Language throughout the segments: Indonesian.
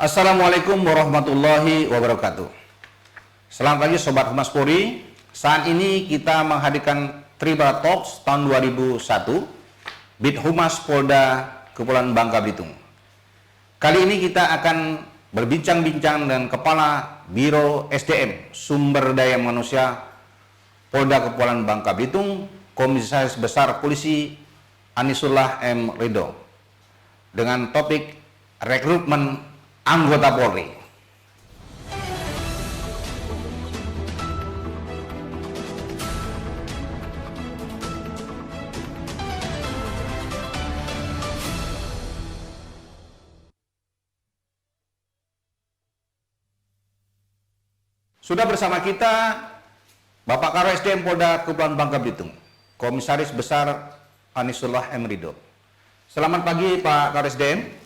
Assalamualaikum warahmatullahi wabarakatuh. Selamat pagi Sobat Humas Polri. Saat ini kita menghadirkan Tribal Talks tahun 2001 Bid Humas Polda Kepulauan Bangka Belitung. Kali ini kita akan berbincang-bincang dengan Kepala Biro SDM Sumber Daya Manusia Polda Kepulauan Bangka Belitung, Komisaris Besar Polisi Anisullah M. Ridho, dengan topik rekrutmen anggota Polri. Sudah bersama kita Bapak Karo SDM Polda Kepulauan Bangka Belitung, Komisaris Besar Anisullah M. Ridho. Selamat pagi Pak Karo SDM.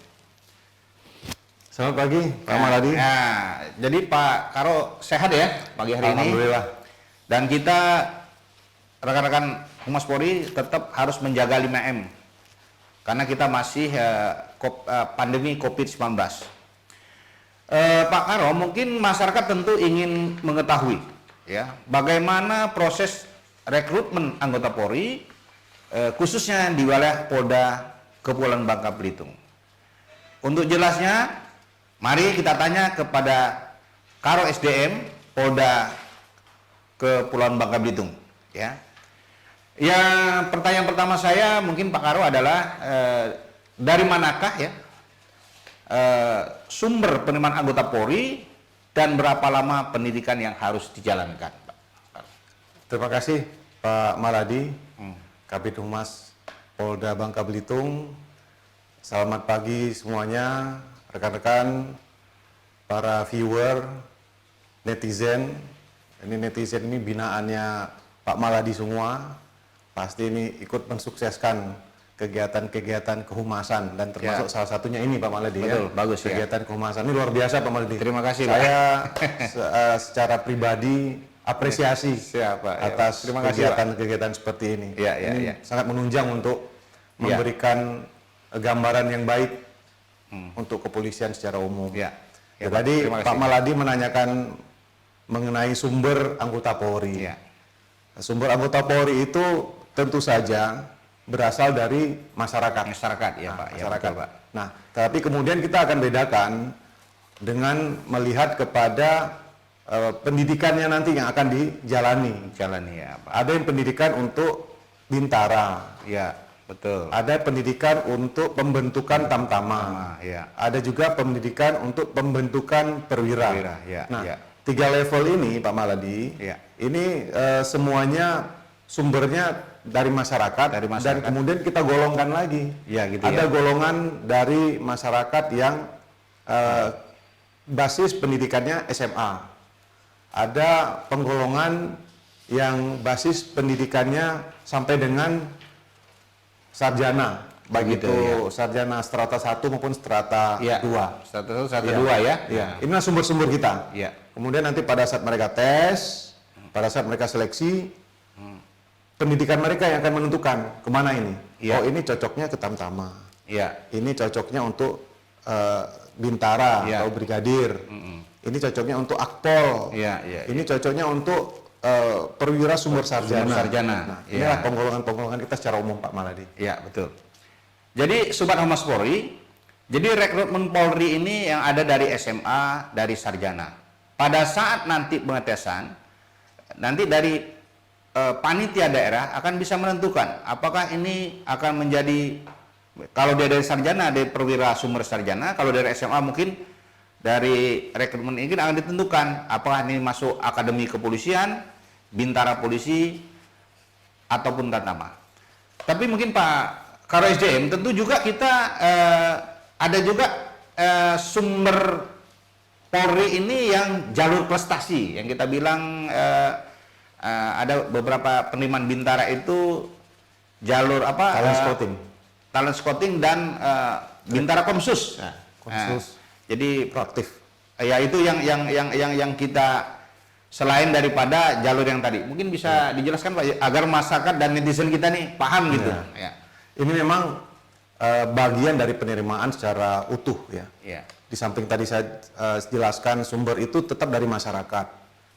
Selamat pagi, Pak Maladi. Nah, jadi Pak Karo sehat ya pagi hari ini. Alhamdulillah. Dan kita rekan-rekan Humas Polri tetap harus menjaga 5M karena kita masih pandemi COVID-19. Pak Karo, mungkin masyarakat tentu ingin mengetahui ya bagaimana proses rekrutmen anggota Polri khususnya di wilayah Polda Kepulauan Bangka Belitung. Untuk jelasnya, mari kita tanya kepada Karo SDM Polda Kepulauan Bangka Belitung. Ya, yang pertanyaan pertama saya mungkin Pak Karo adalah dari manakah ya sumber penerimaan anggota Polri dan berapa lama pendidikan yang harus dijalankan, Pak? Terima kasih Pak Maladi, Kabid Humas Polda Bangka Belitung. Selamat pagi semuanya, rekan-rekan, para viewer, netizen. Netizen ini binaannya Pak Maladi semua. Pasti ini ikut mensukseskan kegiatan-kegiatan kehumasan dan termasuk salah satunya ini Pak Maladi. Betul, ya. bagus ya. Kegiatan kehumasan ini luar biasa Pak Maladi. Terima kasih Pak. Saya secara pribadi apresiasi atas Terima kasih, kegiatan-kegiatan seperti ini. Ini ya. sangat menunjang untuk memberikan gambaran yang baik untuk kepolisian secara umum. Tadi Pak Maladi menanyakan mengenai sumber anggota Polri. Sumber anggota Polri itu tentu saja berasal dari masyarakat. Masyarakat ya Pak. Masyarakat. Pak. Nah, tapi kemudian kita akan bedakan dengan melihat kepada pendidikannya nanti yang akan dijalani. Ya Pak. Ada yang pendidikan untuk bintara. Ya. Betul. Ada pendidikan untuk pembentukan tamtama. Ada juga pendidikan untuk pembentukan perwira. Nah, 3 level ini Pak Maladi, ini semuanya sumbernya dari masyarakat, dan kemudian kita golongkan lagi. Ada golongan dari masyarakat yang basis pendidikannya SMA. Ada penggolongan yang basis pendidikannya sampai dengan sarjana, baik itu sarjana strata 1 maupun strata 2. Strata 1, strata 2 ya. Inilah sumber-sumber kita. Kemudian nanti pada saat mereka tes, pada saat mereka seleksi, pendidikan mereka yang akan menentukan kemana ini. Oh, ini cocoknya ke tamtama. Ini cocoknya untuk bintara atau brigadir. Ini cocoknya untuk akpol. Ini cocoknya untuk perwira sumber sarjana. Nah, inilah penggolongan-penggolongan kita secara umum Pak Maladi. Ya, betul. Jadi Sobat Humas Polri, jadi rekrutmen Polri ini yang ada dari SMA, dari sarjana. Pada saat nanti pengetesan, nanti dari panitia daerah akan bisa menentukan apakah ini akan menjadi, kalau dia dari sarjana, dari perwira sumber sarjana, kalau dari SMA mungkin dari rekrutmen ini akan ditentukan apakah ini masuk akademi kepolisian, bintara polisi, ataupun tamtama. Tapi mungkin Pak Karo SDM tentu juga kita ada juga sumber Polri ini yang jalur prestasi, yang kita bilang ada beberapa penerimaan bintara itu jalur apa? Talent scouting dan bintara Komsus. Jadi proaktif. Ya, itu yang kita, selain daripada jalur yang tadi, mungkin bisa dijelaskan Pak agar masyarakat dan netizen kita nih paham gitu. Ini memang bagian dari penerimaan secara utuh ya. Ya. Di samping tadi saya jelaskan sumber itu tetap dari masyarakat,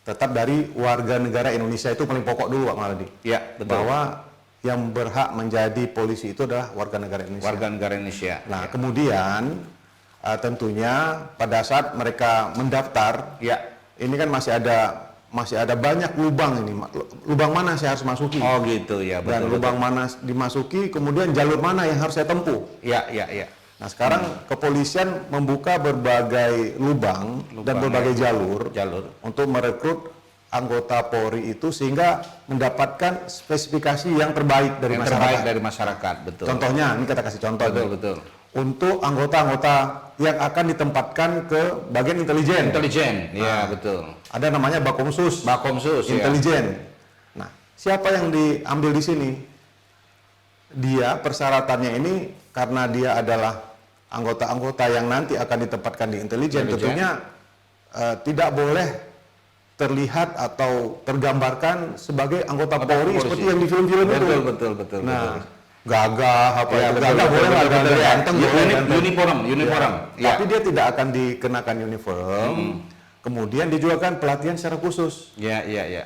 tetap dari warga negara Indonesia, itu paling pokok dulu Pak Maladi. Ya, betul. Bahwa yang berhak menjadi polisi itu adalah warga negara Indonesia. Warga negara Indonesia. Nah, kemudian tentunya pada saat mereka mendaftar, Ya. ini kan masih ada banyak lubang ini. Lubang mana saya harus masuki? Oh gitu ya, Dan betul. lubang mana dimasuki, kemudian jalur mana yang harus saya tempuh. Ya, ya, ya. Nah, sekarang kepolisian membuka berbagai lubang dan berbagai jalur untuk merekrut anggota Polri itu sehingga mendapatkan spesifikasi yang terbaik dari Yang masyarakat. terbaik dari masyarakat, betul. Contohnya, ini kita kasih contoh. Betul, nih. betul. Untuk anggota-anggota yang akan ditempatkan ke bagian intelijen. Intelijen, ya betul. Ada namanya Bakomsus, Bakomsus, ya. intelijen. Nah, siapa yang diambil di sini? Dia persyaratannya ini karena dia adalah anggota-anggota yang nanti akan ditempatkan di intelijen, tentunya tidak boleh terlihat atau tergambarkan sebagai anggota Polri seperti yang di film-film itu. Betul. Nah, gagah apa Ya, itu, betul, gagah boleh lah, betul, ya. ganteng boleh, ganteng. Uniform. Ya. Tapi dia tidak akan dikenakan uniform. Kemudian dia juga kan pelatihan secara khusus. Ya.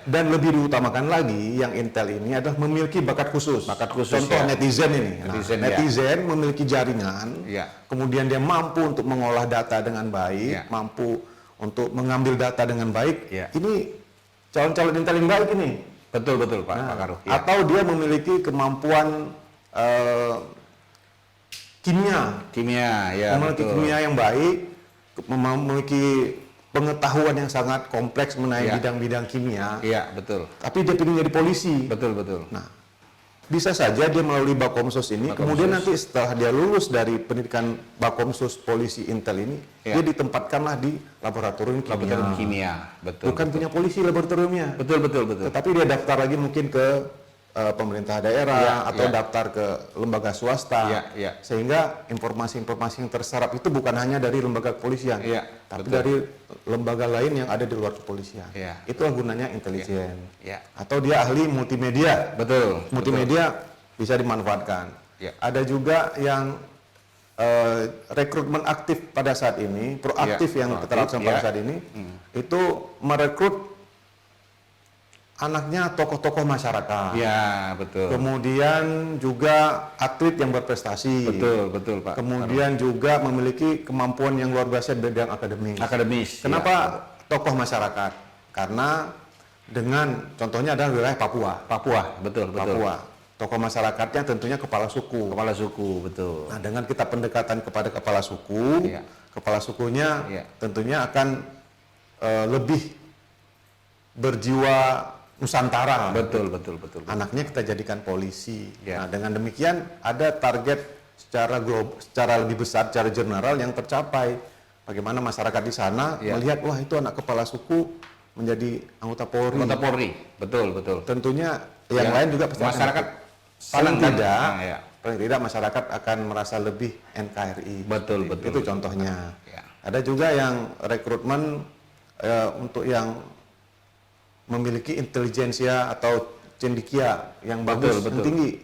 Dan lebih diutamakan lagi, yang Intel ini adalah memiliki bakat khusus. Contoh ya. netizen ini. Nah, netizen memiliki jaringan, Ya. kemudian dia mampu untuk mengolah data dengan baik, Ya. mampu untuk mengambil data dengan baik. Ya. Ini calon-calon Intel yang baik ini. Betul Pak Karuh. Ya. Atau dia memiliki kemampuan kimia, ya memiliki betul. kimia yang baik, memiliki pengetahuan yang sangat kompleks mengenai Ya. bidang-bidang kimia. Iya, betul. Tapi dia ingin jadi polisi. Betul. Nah, bisa saja dia melalui Bakomsus ini, kemudian nanti setelah dia lulus dari pendidikan Bakomsus Polisi Intel ini, Ya. dia ditempatkanlah di laboratorium kimia. Betul. Bukan punya polisi laboratoriumnya. Betul. Tetapi dia daftar lagi mungkin ke pemerintah daerah atau daftar ke lembaga swasta, Ya. sehingga informasi-informasi yang terserap itu bukan hanya dari lembaga kepolisian, Ya, tapi betul. dari lembaga lain yang ada di luar kepolisian. Ya. Itulah gunanya intelijen. Ya. Atau dia ahli multimedia. Betul. Multimedia bisa dimanfaatkan. Ya. Ada juga yang rekrutmen aktif pada saat ini, proaktif yang proaktif, kita lakukan pada saat ini, itu merekrut anaknya tokoh-tokoh masyarakat. Ya, betul. Kemudian juga atlet yang berprestasi. Betul Pak. Kemudian juga memiliki kemampuan yang luar biasa di bidang akademis. Akademis. Kenapa tokoh masyarakat? Karena dengan contohnya adalah wilayah Papua. Betul. Papua. Tokoh masyarakatnya tentunya kepala suku. Kepala suku, betul. Nah, dengan kita pendekatan kepada kepala suku, Iya. kepala sukunya Iya. tentunya akan lebih berjiwa Nusantara. Betul. Anaknya kita jadikan polisi. Ya. Nah, dengan demikian ada target secara lebih besar, secara general yang tercapai. Bagaimana masyarakat di sana Ya. melihat, wah itu anak kepala suku menjadi anggota Polri. Anggota Polri. Betul. Tentunya yang Ya. lain juga pasti Masyarakat paling senang kan? tidak, Ya. paling tidak masyarakat akan merasa lebih NKRI. Betul. Itu contohnya. Ya. Ada juga yang rekrutmen untuk yang memiliki intelijensia atau cendikia yang bagus, yang tinggi.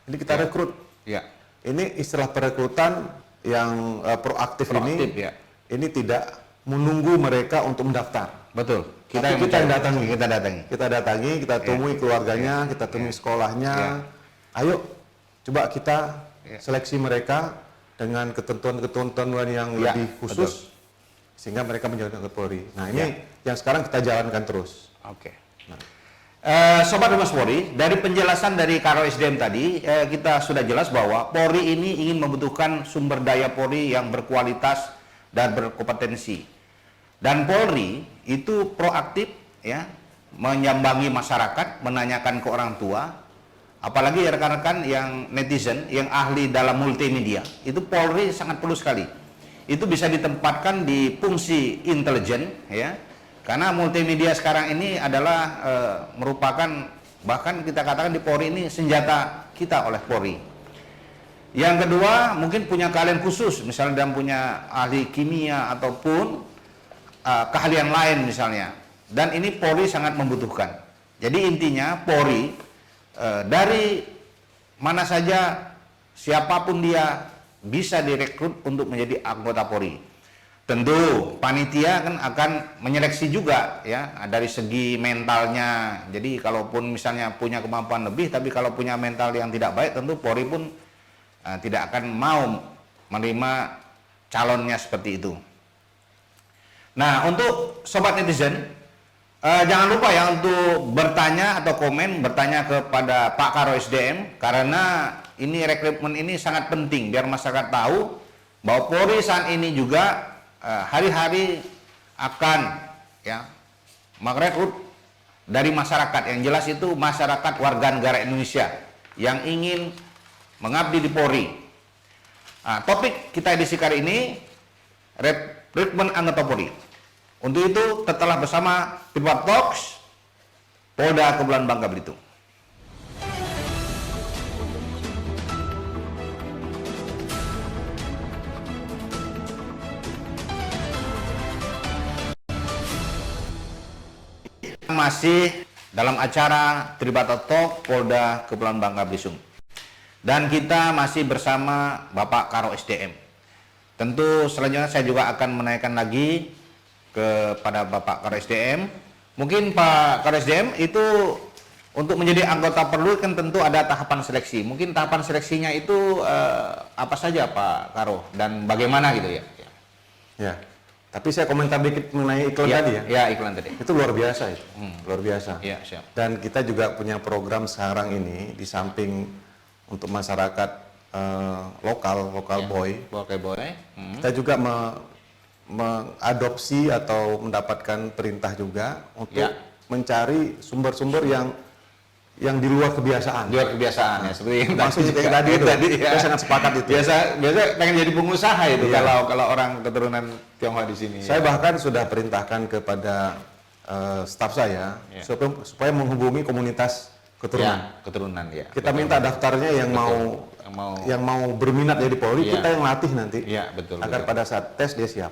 Ini kita rekrut. Ya. Ini istilah perekrutan yang proaktif ini. Ya. Ini tidak menunggu mereka untuk mendaftar. Betul. Kita yang datangi. Kita datangi. Kita temui keluarganya, kita temui sekolahnya. Ayo, coba kita seleksi mereka dengan ketentuan-ketentuan yang lebih khusus, sehingga mereka menjadi anggota Polri. Nah, ini yang sekarang kita jalankan terus. Oke. Sobat Humas Polri, dari penjelasan dari Karo SDM tadi, kita sudah jelas bahwa Polri ini ingin membutuhkan sumber daya Polri yang berkualitas dan berkompetensi. Dan Polri itu proaktif, ya, menyambangi masyarakat, menanyakan ke orang tua, apalagi rekan-rekan yang netizen, yang ahli dalam multimedia, itu Polri sangat perlu sekali. Itu bisa ditempatkan di fungsi intelijen, ya. Karena multimedia sekarang ini adalah merupakan, bahkan kita katakan di Polri ini senjata kita oleh Polri. Yang kedua, mungkin punya keahlian khusus, misalnya dan punya ahli kimia ataupun keahlian lain misalnya. Dan ini Polri sangat membutuhkan. Jadi intinya Polri dari mana saja siapapun dia bisa direkrut untuk menjadi anggota Polri. Tentu panitia kan akan menyeleksi juga ya dari segi mentalnya. Jadi kalaupun misalnya punya kemampuan lebih, tapi kalau punya mental yang tidak baik, tentu Polri pun tidak akan mau menerima calonnya seperti itu. Nah, untuk sobat netizen, jangan lupa ya untuk bertanya atau komen, bertanya kepada Pak Karo SDM, karena ini rekrutmen ini sangat penting biar masyarakat tahu bahwa Polri saat ini juga hari-hari akan ya merekrut dari masyarakat, yang jelas itu masyarakat warga negara Indonesia yang ingin mengabdi di Polri. Nah, topik kita edisi kali ini rekrutmen anggota Polri. Untuk itu tetaplah bersama Pirbat Talks Polda Kepulauan Bangka Belitung. Masih dalam acara Tribata Talk Polda Kepulauan Bangka Belitung, dan kita masih bersama Bapak Karo SDM. Tentu selanjutnya saya juga akan menanyakan lagi kepada Bapak Karo SDM. Mungkin Pak Karo SDM itu untuk menjadi anggota Polri kan tentu ada tahapan seleksi. Mungkin tahapan seleksinya itu apa saja Pak Karo dan bagaimana gitu ya? Ya. Tapi saya komentar dikit mengenai iklan tadi ya. Ya, iklan tadi. Itu luar biasa itu. Luar biasa. Ya, siap. Dan kita juga punya program sekarang ini di samping untuk masyarakat lokal boy. Oke, boy. Kita juga mengadopsi atau mendapatkan perintah juga untuk mencari sumber-sumber yang di luar kebiasaan. Di luar kebiasaan ya, seperti yang maksudnya kayak tadi itu. Saya sangat sepakat itu. Biasa pengen jadi pengusaha itu kalau orang keturunan Tionghoa di sini. Saya bahkan sudah perintahkan kepada staf saya supaya menghubungi komunitas keturunan. Keturunan ya. Kita minta daftarnya yang mau berminat jadi Polri, kita yang latih nanti. Agar pada saat tes dia siap.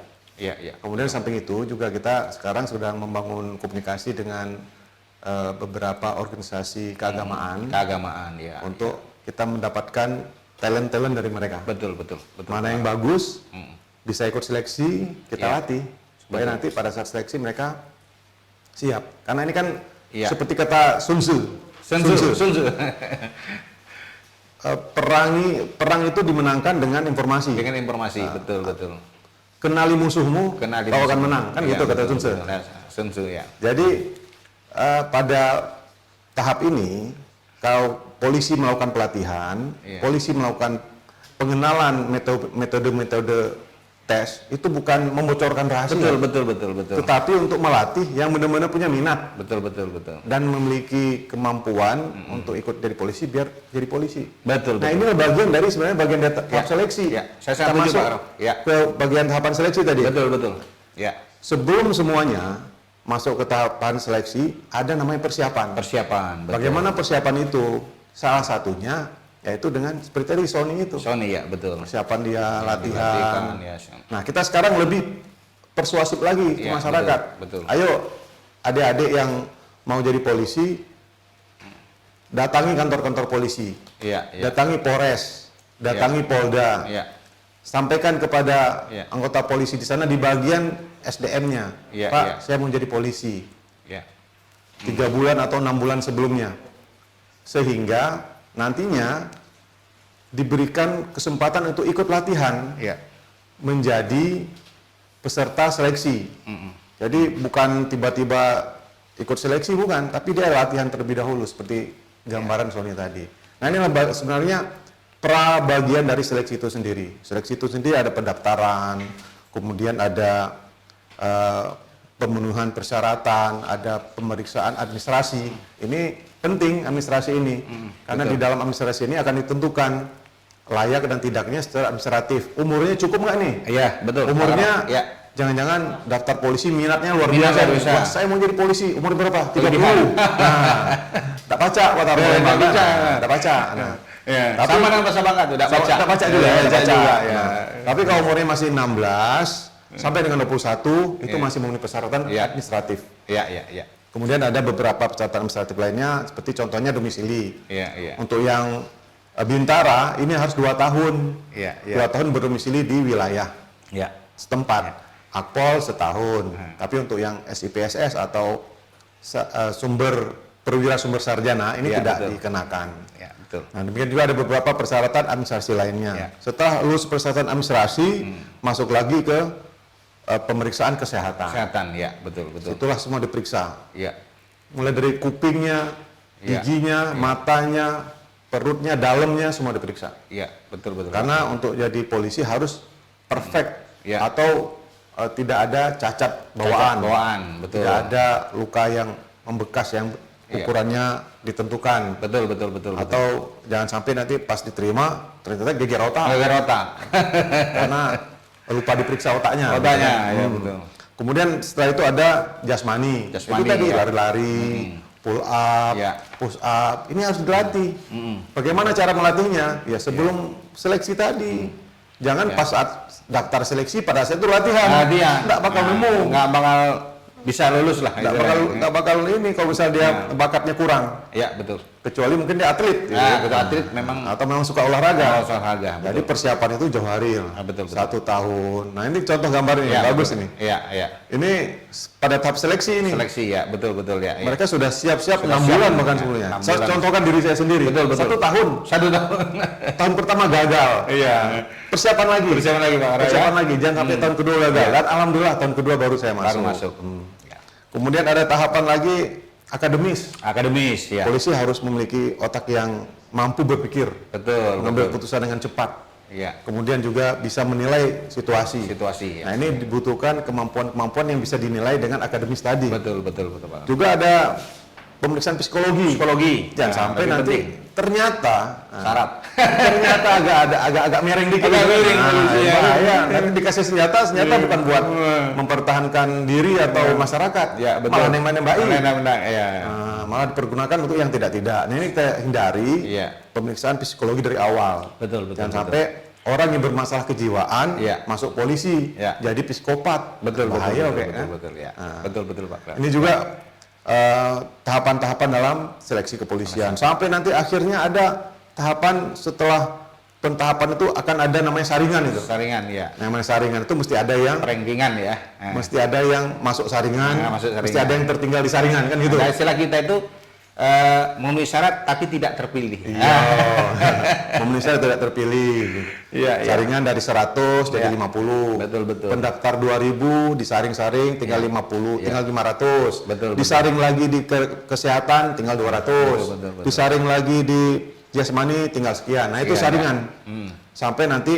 Kemudian samping itu juga kita sekarang sedang membangun komunikasi dengan beberapa organisasi keagamaan untuk kita mendapatkan talent dari mereka. Betul. Mana yang bagus bisa ikut seleksi, kita latih supaya nanti pada saat seleksi mereka siap. Karena ini kan seperti kata Sun Tzu. Perang itu dimenangkan dengan informasi. Betul. Kenali musuhmu, kau akan menang. Kan gitu kata Sun Tzu. Jadi pada tahap ini, kalau polisi melakukan pelatihan, polisi melakukan pengenalan metode-metode tes, itu bukan membocorkan rahasia. Betul. Tetapi untuk melatih yang benar-benar punya minat. Betul. Dan memiliki kemampuan untuk ikut jadi polisi, biar jadi polisi. Betul. Nah, ini bagian dari sebenarnya bagian tahap seleksi. Saya masuk ke bagian tahapan seleksi tadi. Betul. Sebelum semuanya masuk ke tahapan seleksi, ada namanya persiapan. Betul. Bagaimana persiapan itu? Salah satunya yaitu dengan seperti tadi Sony itu. Betul. Persiapan dia latihan. Nah, kita sekarang lebih persuasif lagi ke masyarakat. Betul. Ayo, adik-adik yang mau jadi polisi, datangi kantor-kantor polisi. Datangi Polres, datangi Polda. Sampaikan kepada anggota polisi di sana di bagian SDM-nya, Pak, saya mau jadi polisi. 3 bulan atau 6 bulan sebelumnya, sehingga nantinya diberikan kesempatan untuk ikut latihan menjadi peserta seleksi. Jadi bukan tiba-tiba ikut seleksi, bukan, tapi dia latihan terlebih dahulu seperti gambaran Sony tadi. Nah, ini sebenarnya pra bagian dari seleksi itu sendiri. Seleksi itu sendiri ada pendaftaran, kemudian ada pemenuhan persyaratan, ada pemeriksaan administrasi. Ini penting administrasi ini, karena di dalam administrasi ini akan ditentukan layak dan tidaknya secara administratif. Umurnya cukup nggak nih? Betul. Umurnya jangan-jangan daftar polisi minatnya luar biasa. Wah, saya mau jadi polisi, umur berapa? 30. Nah, tak baca kata orang tak baca. Nah, tapi sama dengan bahasa Bangka tuh, tak baca juga. Tapi kalau umurnya masih 16 sampai dengan 21 itu masih memenuhi persyaratan administratif. Kemudian ada beberapa persyaratan administratif lainnya, seperti contohnya domisili. Untuk yang Bintara ini harus 2 tahun. Iya, 2 tahun berdomisili di wilayah Ya. setempat. Akpol setahun. Tapi untuk yang SIPSS atau sumber perwira sumber sarjana ini Ya, tidak betul. dikenakan. Ya, betul. Nah, demikian juga ada beberapa persyaratan administrasi lainnya. Ya. Setelah lulus persyaratan administrasi, masuk lagi ke pemeriksaan kesehatan. Kesehatan, ya, betul, betul. Itulah semua diperiksa. Ya. Mulai dari kupingnya, Ya. giginya, matanya, perutnya, dalamnya semua diperiksa. Ya, betul, betul. Karena untuk jadi polisi harus perfect Ya. atau tidak ada cacat bawaan. Bawaan, betul. Tidak ada luka yang membekas yang Iya. ukurannya ditentukan. Betul, betul, betul. Atau jangan sampai nanti pas diterima ternyata geger otak geger otak. karena lupa diperiksa otaknya. Otaknya, ya, betul. Kemudian setelah itu ada jasmani. Jasmani, Itu tadi ya. lari-lari, pull up, Ya. push up. Ini harus dilatih. Bagaimana cara melatihnya? Ya sebelum seleksi tadi. Jangan pas saat daftar seleksi pada saat itu latihan. Dia Nggak bakal nemu. nggak bakal bisa lulus lah. Nggak bakal ini kalau misalnya dia bakatnya kurang. Ya, betul. Kecuali mungkin dia atlet. Nah, betul, atlet memang Atau memang suka olahraga. olahraga. Jadi persiapan itu jauh hari. Betul, betul. 1 tahun. Nah ini contoh gambarnya Ya, bagus betul. ini. Iya, iya. Ini pada tahap seleksi ini. Seleksi, ya, betul, betul, ya. Ya. Mereka sudah siap-siap Sudah 6 siap, bulan bahkan ya, sebelumnya. 6 Saya bulan. contohkan diri saya sendiri. Betul, betul. 1 tahun. 1 tahun. Tahun pertama gagal. Iya. Persiapan lagi. Persiapan lagi, Pak Ara, Persiapan ya? lagi. Jangan sampai tahun kedua gagal. Dan alhamdulillah tahun kedua baru saya masuk. Baru masuk. Ya. Kemudian ada tahapan lagi akademis. Akademis, ya. Polisi harus memiliki otak yang mampu berpikir, Betul, mengambil betul. keputusan dengan cepat. Iya. Kemudian juga bisa menilai situasi. Situasi, ya. Nah ini dibutuhkan kemampuan-kemampuan yang bisa dinilai dengan akademis tadi. Betul, betul, betul, Pak. Juga ada pemeriksaan psikologi. Psikologi. Jangan Nah, sampai lebih nanti penting. ternyata Syarat. ternyata agak miring dikit. Agak miring, Nah, polisi, ya. bahaya. Nanti dikasih senjata bukan buat mempertahankan diri atau masyarakat. Ya, betul. Malah nembak-nembakin. Nembak, ya. Nah, malah dipergunakan untuk yang tidak-tidak. Nah, ini kita hindari Iya. pemeriksaan psikologi dari awal. Betul, betul, Jangan betul. sampai orang yang bermasalah kejiwaan Iya. masuk polisi Iya. jadi psikopat. Betul, betul, Bahaya, betul, oke, betul, kan? betul, ya. Nah. Betul, betul, Pak. Ini juga tahapan-tahapan dalam seleksi kepolisian. Sampai nanti akhirnya ada tahapan setelah pentahapan itu akan ada namanya saringan itu. Saringan, ya. Namanya saringan itu mesti ada yang Rankingan, ya. Nah. mesti ada yang masuk saringan, Nah, masuk saringan. mesti ada yang tertinggal di saringan kan gitu. Nah, istilah kita itu memenuhi syarat tapi tidak terpilih. Iya. Memenuhi syarat tidak terpilih. Iya, iya. Saringan dari 100 jadi Iya. 50. Betul, betul. Pendaftar 2000 disaring-saring tinggal 50, Iya. tinggal 500. Betul, Disaring lagi di kesehatan tinggal 200. Betul, betul, betul. Disaring lagi di jasmani tinggal sekian. Nah, itu Iya, saringan. iya. Sampai nanti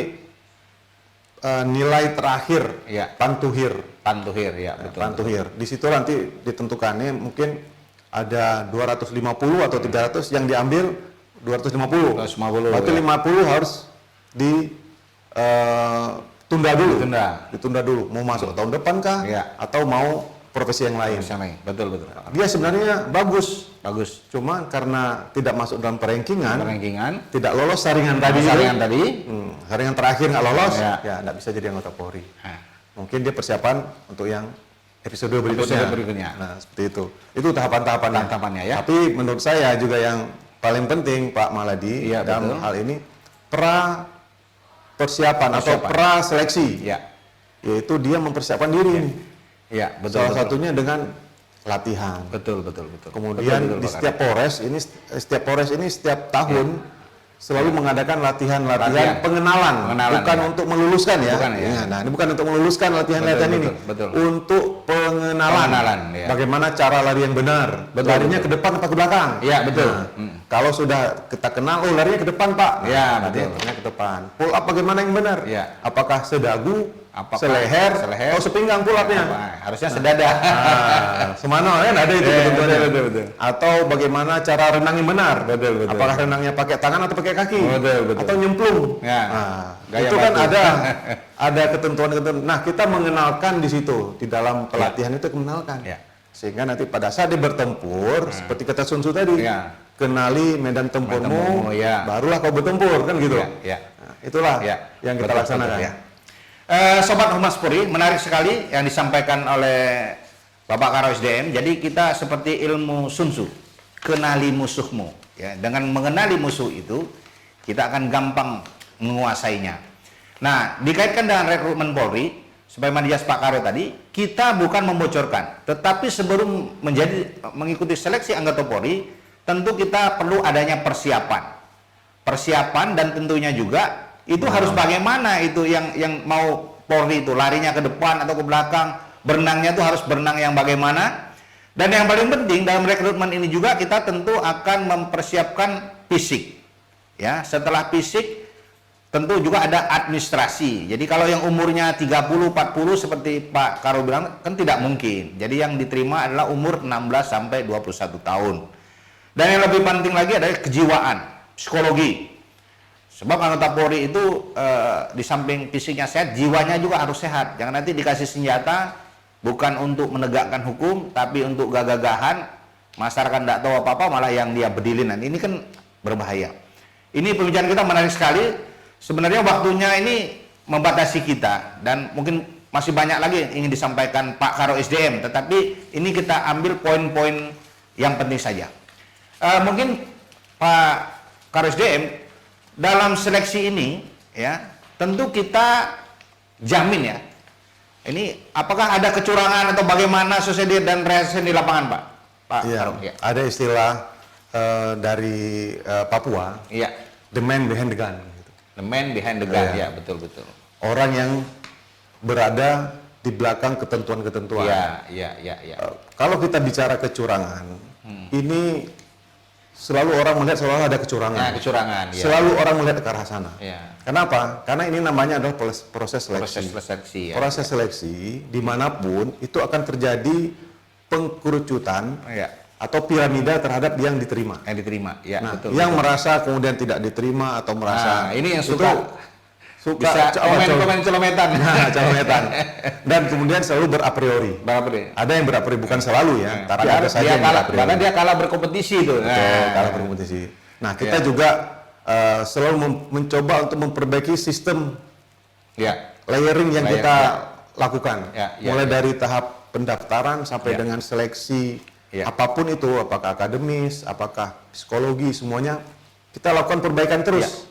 nilai terakhir Iya. pantuhir. Pantuhir, ya, betul. Pantuhir. Di situ nanti ditentukannya mungkin ada 250 atau 300 yang diambil 250. 250, Berarti ya. 50 harus tunda dulu. Ditunda dulu. Mau masuk tahun depan kah? Ya. Atau mau profesi yang lain? Bisa naik. Betul, betul. Dia sebenarnya bagus. Bagus. Cuma karena tidak masuk dalam perankingan, Rankingan. tidak lolos saringan tadi. Saringan tadi. Saringan terakhir nggak lolos, Ya. ya nggak bisa jadi anggota Polri. Nah, Mungkin dia persiapan untuk yang episode berikutnya. Episode berikutnya. Nah, seperti itu. Itu tahapan-tahapannya. Tahapannya, ya. Tapi menurut saya juga yang paling penting Pak Maladi Iya, dalam betul. hal ini persiapan atau Persiapan. pra seleksi. ya. Yaitu dia mempersiapkan diri. Ya, betul. Salah betul. satunya dengan latihan. Betul, betul, betul. Kemudian Betul, betul, di Pak setiap Polres ini setiap tahun selalu mengadakan latihan-latihan Latihan. pengenalan, Pengenalan, bukan ya. untuk meluluskan ya. Bukan, ya. Nah, ini bukan untuk meluluskan latihan-latihan Betul, ini, betul, betul. untuk pengenalan. Pengenalan, ya. Bagaimana cara lari yang benar? Betul, Larinya betul. ke depan atau ke belakang? Iya, betul. Nah, kalau sudah kita kenal, oh larinya ke depan Pak. Nah, Iya, larinya betul. ke depan. Pull up bagaimana yang benar? Iya. Apakah sedagu, Apakah seleher, seleher? atau sepinggang pull upnya? Apa? Harusnya sedada. Semana kan ada itu Iya, ketentuannya. betul, betul. Atau bagaimana cara renang yang benar? Betul, betul. Apakah renangnya pakai tangan atau pakai kaki? Betul, betul. Atau nyemplung? Ya, Nah, gaya itu kan batu. ada ketentuan-ketentuan. Nah, kita mengenalkan di situ di dalam pelatihan itu mengenalkan. Ya. Sehingga nanti pada saat dia bertempur, seperti kata Sun Tzu tadi, Ya. kenali medan tempurmu, tempurmu, ya. barulah kau bertempur, kan gitu. Ya, ya. Nah, itulah Ya, yang kita betul, laksanakan. betul, ya. Sobat Humas Polri, menarik sekali yang disampaikan oleh Bapak Karo SDM. Jadi kita seperti ilmu Sun Tzu, kenali musuhmu. Ya, dengan mengenali musuh itu, kita akan gampang menguasainya. Nah, dikaitkan dengan rekrutmen Polri, sebagaimana dijelaskan Pak Karo tadi, kita bukan membocorkan, tetapi sebelum mengikuti seleksi anggota Polri, tentu kita perlu adanya persiapan dan tentunya juga itu harus bagaimana itu yang mau Polri itu larinya ke depan atau ke belakang, berenangnya itu harus berenang yang bagaimana. Dan yang paling penting dalam rekrutmen ini juga kita tentu akan mempersiapkan fisik. Ya, setelah fisik tentu juga ada administrasi. Jadi kalau yang umurnya 30, 40 seperti Pak Karo bilang kan tidak mungkin. Jadi yang diterima adalah umur 16 sampai 21 tahun. Dan yang lebih penting lagi adalah kejiwaan, psikologi. Sebab anggota Polri itu di samping fisiknya sehat, jiwanya juga harus sehat. Jangan nanti dikasih senjata bukan untuk menegakkan hukum, tapi untuk gagah-gagahan, masyarakat tidak tahu apa-apa, malah yang dia bedilin. Ini kan berbahaya. Ini pembicaraan kita menarik sekali. Sebenarnya waktunya ini membatasi kita, dan mungkin masih banyak lagi yang ingin disampaikan Pak Karo SDM, tetapi ini kita ambil poin-poin yang penting saja. Mungkin Pak Karo SDM, dalam seleksi ini, ya tentu kita jamin ya, ini apakah ada kecurangan atau bagaimana sesuai dan reaksi di lapangan, Pak Iya, Karo? Ya. ada istilah dari Papua, Iya. the man behind the gun. Gitu. The man behind the gun, Iya. ya betul-betul. Orang yang berada di belakang ketentuan-ketentuan. Iya. Kalau kita bicara kecurangan, ini selalu orang melihat selalu ada kecurangan. Nah, kecurangan, ya. Selalu orang melihat ke arah sana. Ya. Kenapa? Karena ini namanya adalah proses seleksi. Proses seleksi, ya. Proses seleksi dimanapun itu akan terjadi pengkerucutan Ya. atau piramida terhadap yang diterima. Yang diterima, ya Nah, betul. yang betul. merasa kemudian tidak diterima atau merasa ini yang itu suka bisa komen-komen celometan. Nah, celometan. Dan kemudian selalu berapriori. Ada yang berapriori, bukan selalu ya, tapi ada saja yang berapriori. Padahal dia kalah berkompetisi itu. Betul, kalah berkompetisi. Nah, kita juga selalu mencoba untuk memperbaiki sistem layering yang kita lakukan. Mulai dari tahap pendaftaran sampai dengan seleksi, apapun itu, apakah akademis, apakah psikologi, semuanya kita lakukan perbaikan terus.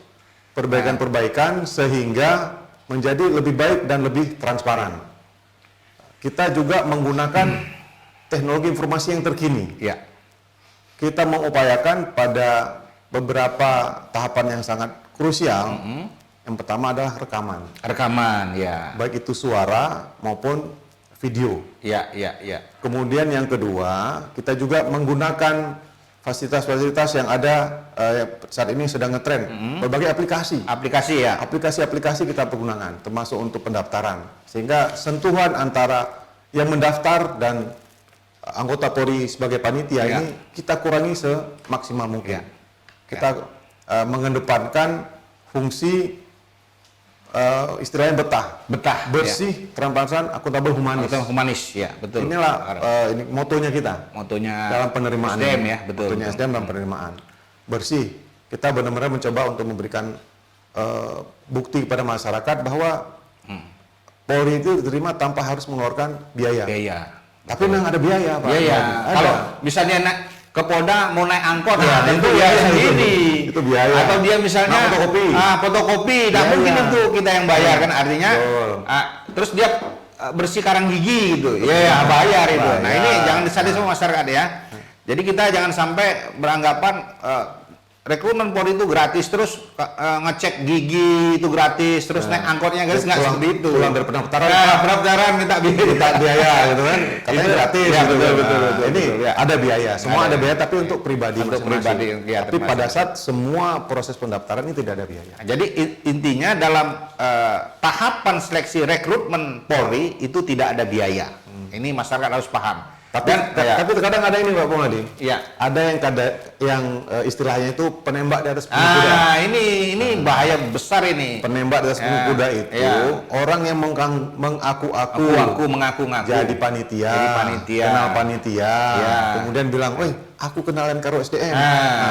Perbaikan-perbaikan sehingga menjadi lebih baik dan lebih transparan. Kita juga menggunakan teknologi informasi yang terkini. Kita mengupayakan pada beberapa tahapan yang sangat krusial. Yang pertama adalah rekaman. Rekaman, ya. Baik itu suara maupun video. Ya. Kemudian yang kedua, kita juga menggunakan fasilitas-fasilitas yang ada saat ini sedang ngetren, berbagai aplikasi. Aplikasi-aplikasi kita pergunakan, termasuk untuk pendaftaran, sehingga sentuhan antara yang mendaftar dan anggota Polri sebagai panitia ini kita kurangi semaksimal mungkin. Kita mengedepankan fungsi istilahnya betah, bersih, transparan, akuntabel, humanis. Ya, betul. Inilah ini motonya kita. Motonya dalam penerimaan SDM ini. ya, betul. Motonya SDM dalam penerimaan. Bersih. Kita benar-benar mencoba untuk memberikan bukti kepada masyarakat bahwa Polri itu diterima tanpa harus mengeluarkan biaya. Tapi memang ada biaya, Pak. Kalau misalnya ke Polda mau naik angkot tentu biaya sendiri. Itu biaya. Atau dia misalnya fotokopi, tidak mungkin itu kita yang bayar kan, artinya terus dia bersih karang gigi gitu. Bayar itu. Nah, ini jangan disadari sama masyarakat ya. Jadi kita jangan sampai beranggapan rekrutmen Polri itu gratis, terus ngecek gigi itu gratis, terus naik angkotnya gratis, nggak seperti itu. Pulang dari pendaftaran, pendaftaran minta biaya gitu kan, katanya gratis. Betul. Ini ada biaya, semua ada biaya, tapi untuk pribadi masing-masing. Tapi pada saat semua proses pendaftaran ini tidak ada biaya. Jadi intinya dalam tahapan seleksi rekrutmen Polri itu tidak ada biaya. Ini masyarakat harus paham. Tapi terkadang ada ini, Pak Pungadi. Ada yang istilahnya itu penembak di atas punggung kuda. Ini bahaya besar ini. Penembak di atas punggung kuda itu orang yang mengaku-ngaku jadi panitia, kenal panitia, kemudian bilang, "Woi, aku kenalan karo SDM.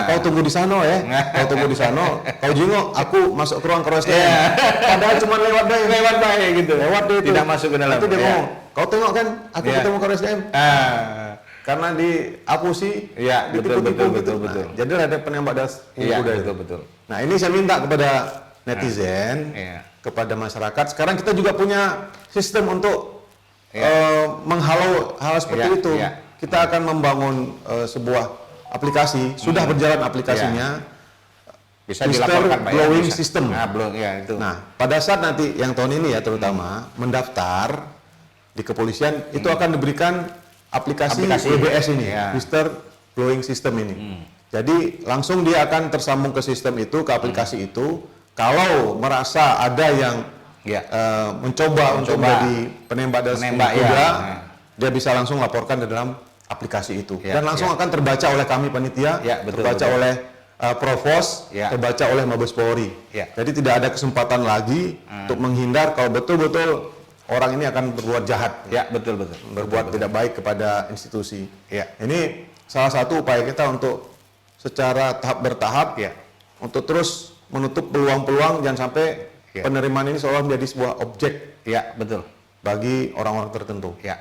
Kau tunggu di sana ya. Kau tunggu di sana. Kau jenguk, aku masuk ke ruang karo SDM." Padahal cuma lewat bae gitu. Lewat deh, tidak masuk ke dalam. Nanti dia ngomong, "Kau tengok kan, aku ketemu karo SDM." Karena di apusi, betul. Nah, jadi ada penembak das kuda itu. Betul. Nah, ini saya minta kepada netizen, Iya. kepada masyarakat. Sekarang kita juga punya sistem untuk menghalau hal seperti Iya, itu. iya. Kita akan membangun sebuah aplikasi, sudah berjalan aplikasinya, Bisa Mr. dilaporkan Pak ya. Glowing Bisa. System. Nah, belum ya itu. Nah, pada saat nanti yang tahun ini ya terutama mendaftar di kepolisian itu akan diberikan aplikasi WBS ini, Iya. Mr. Glowing System ini. Jadi langsung dia akan tersambung ke sistem itu, ke aplikasi itu. Kalau merasa ada yang Ya. mencoba untuk menjadi penembak dan Penembak, kuda, ya. dia bisa langsung laporkan di dalam aplikasi itu. Ya, Dan langsung ya. akan terbaca oleh kami panitia, Ya, betul, terbaca betul. oleh Provos, Ya. terbaca oleh Mabes Polri. Ya. Jadi tidak ada kesempatan lagi untuk menghindar kalau betul-betul orang ini akan berbuat jahat, Ya, betul betul. berbuat tidak baik kepada institusi. Ya. Ini salah satu upaya kita untuk secara tahap bertahap Ya. untuk terus menutup peluang-peluang jangan sampai Ya. penerimaan ini seolah menjadi sebuah objek Ya, betul. bagi orang-orang tertentu. Ya.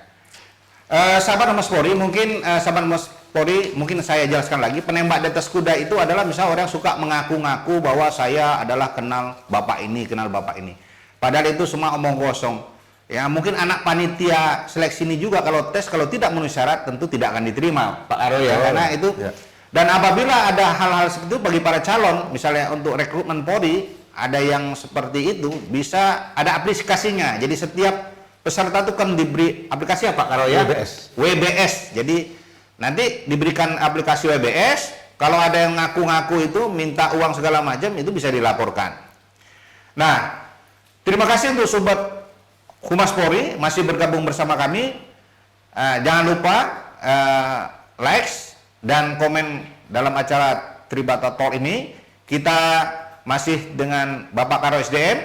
Sahabat Mas Polri, mungkin sahabat Mas Polri, mungkin saya jelaskan lagi, penembak di atas kuda itu adalah misal orang suka mengaku-ngaku bahwa saya adalah kenal bapak ini, kenal bapak ini. Padahal itu semua omong kosong. Ya, mungkin anak panitia seleksi ini juga kalau tes kalau tidak memenuhi syarat tentu tidak akan diterima, Pak Karo ya, karena itu. Ya. Dan apabila ada hal-hal seperti itu bagi para calon, misalnya untuk rekrutmen Polri, ada yang seperti itu bisa ada aplikasinya. Jadi setiap peserta itu kan diberi aplikasi apa Karo ya? WBS. WBS. Jadi nanti diberikan aplikasi WBS. Kalau ada yang ngaku-ngaku itu minta uang segala macam itu bisa dilaporkan. Nah, terima kasih untuk sobat Humas Polri masih bergabung bersama kami. Jangan lupa likes dan komen dalam acara Tribata Talk ini. Kita masih dengan Bapak Karo SDM.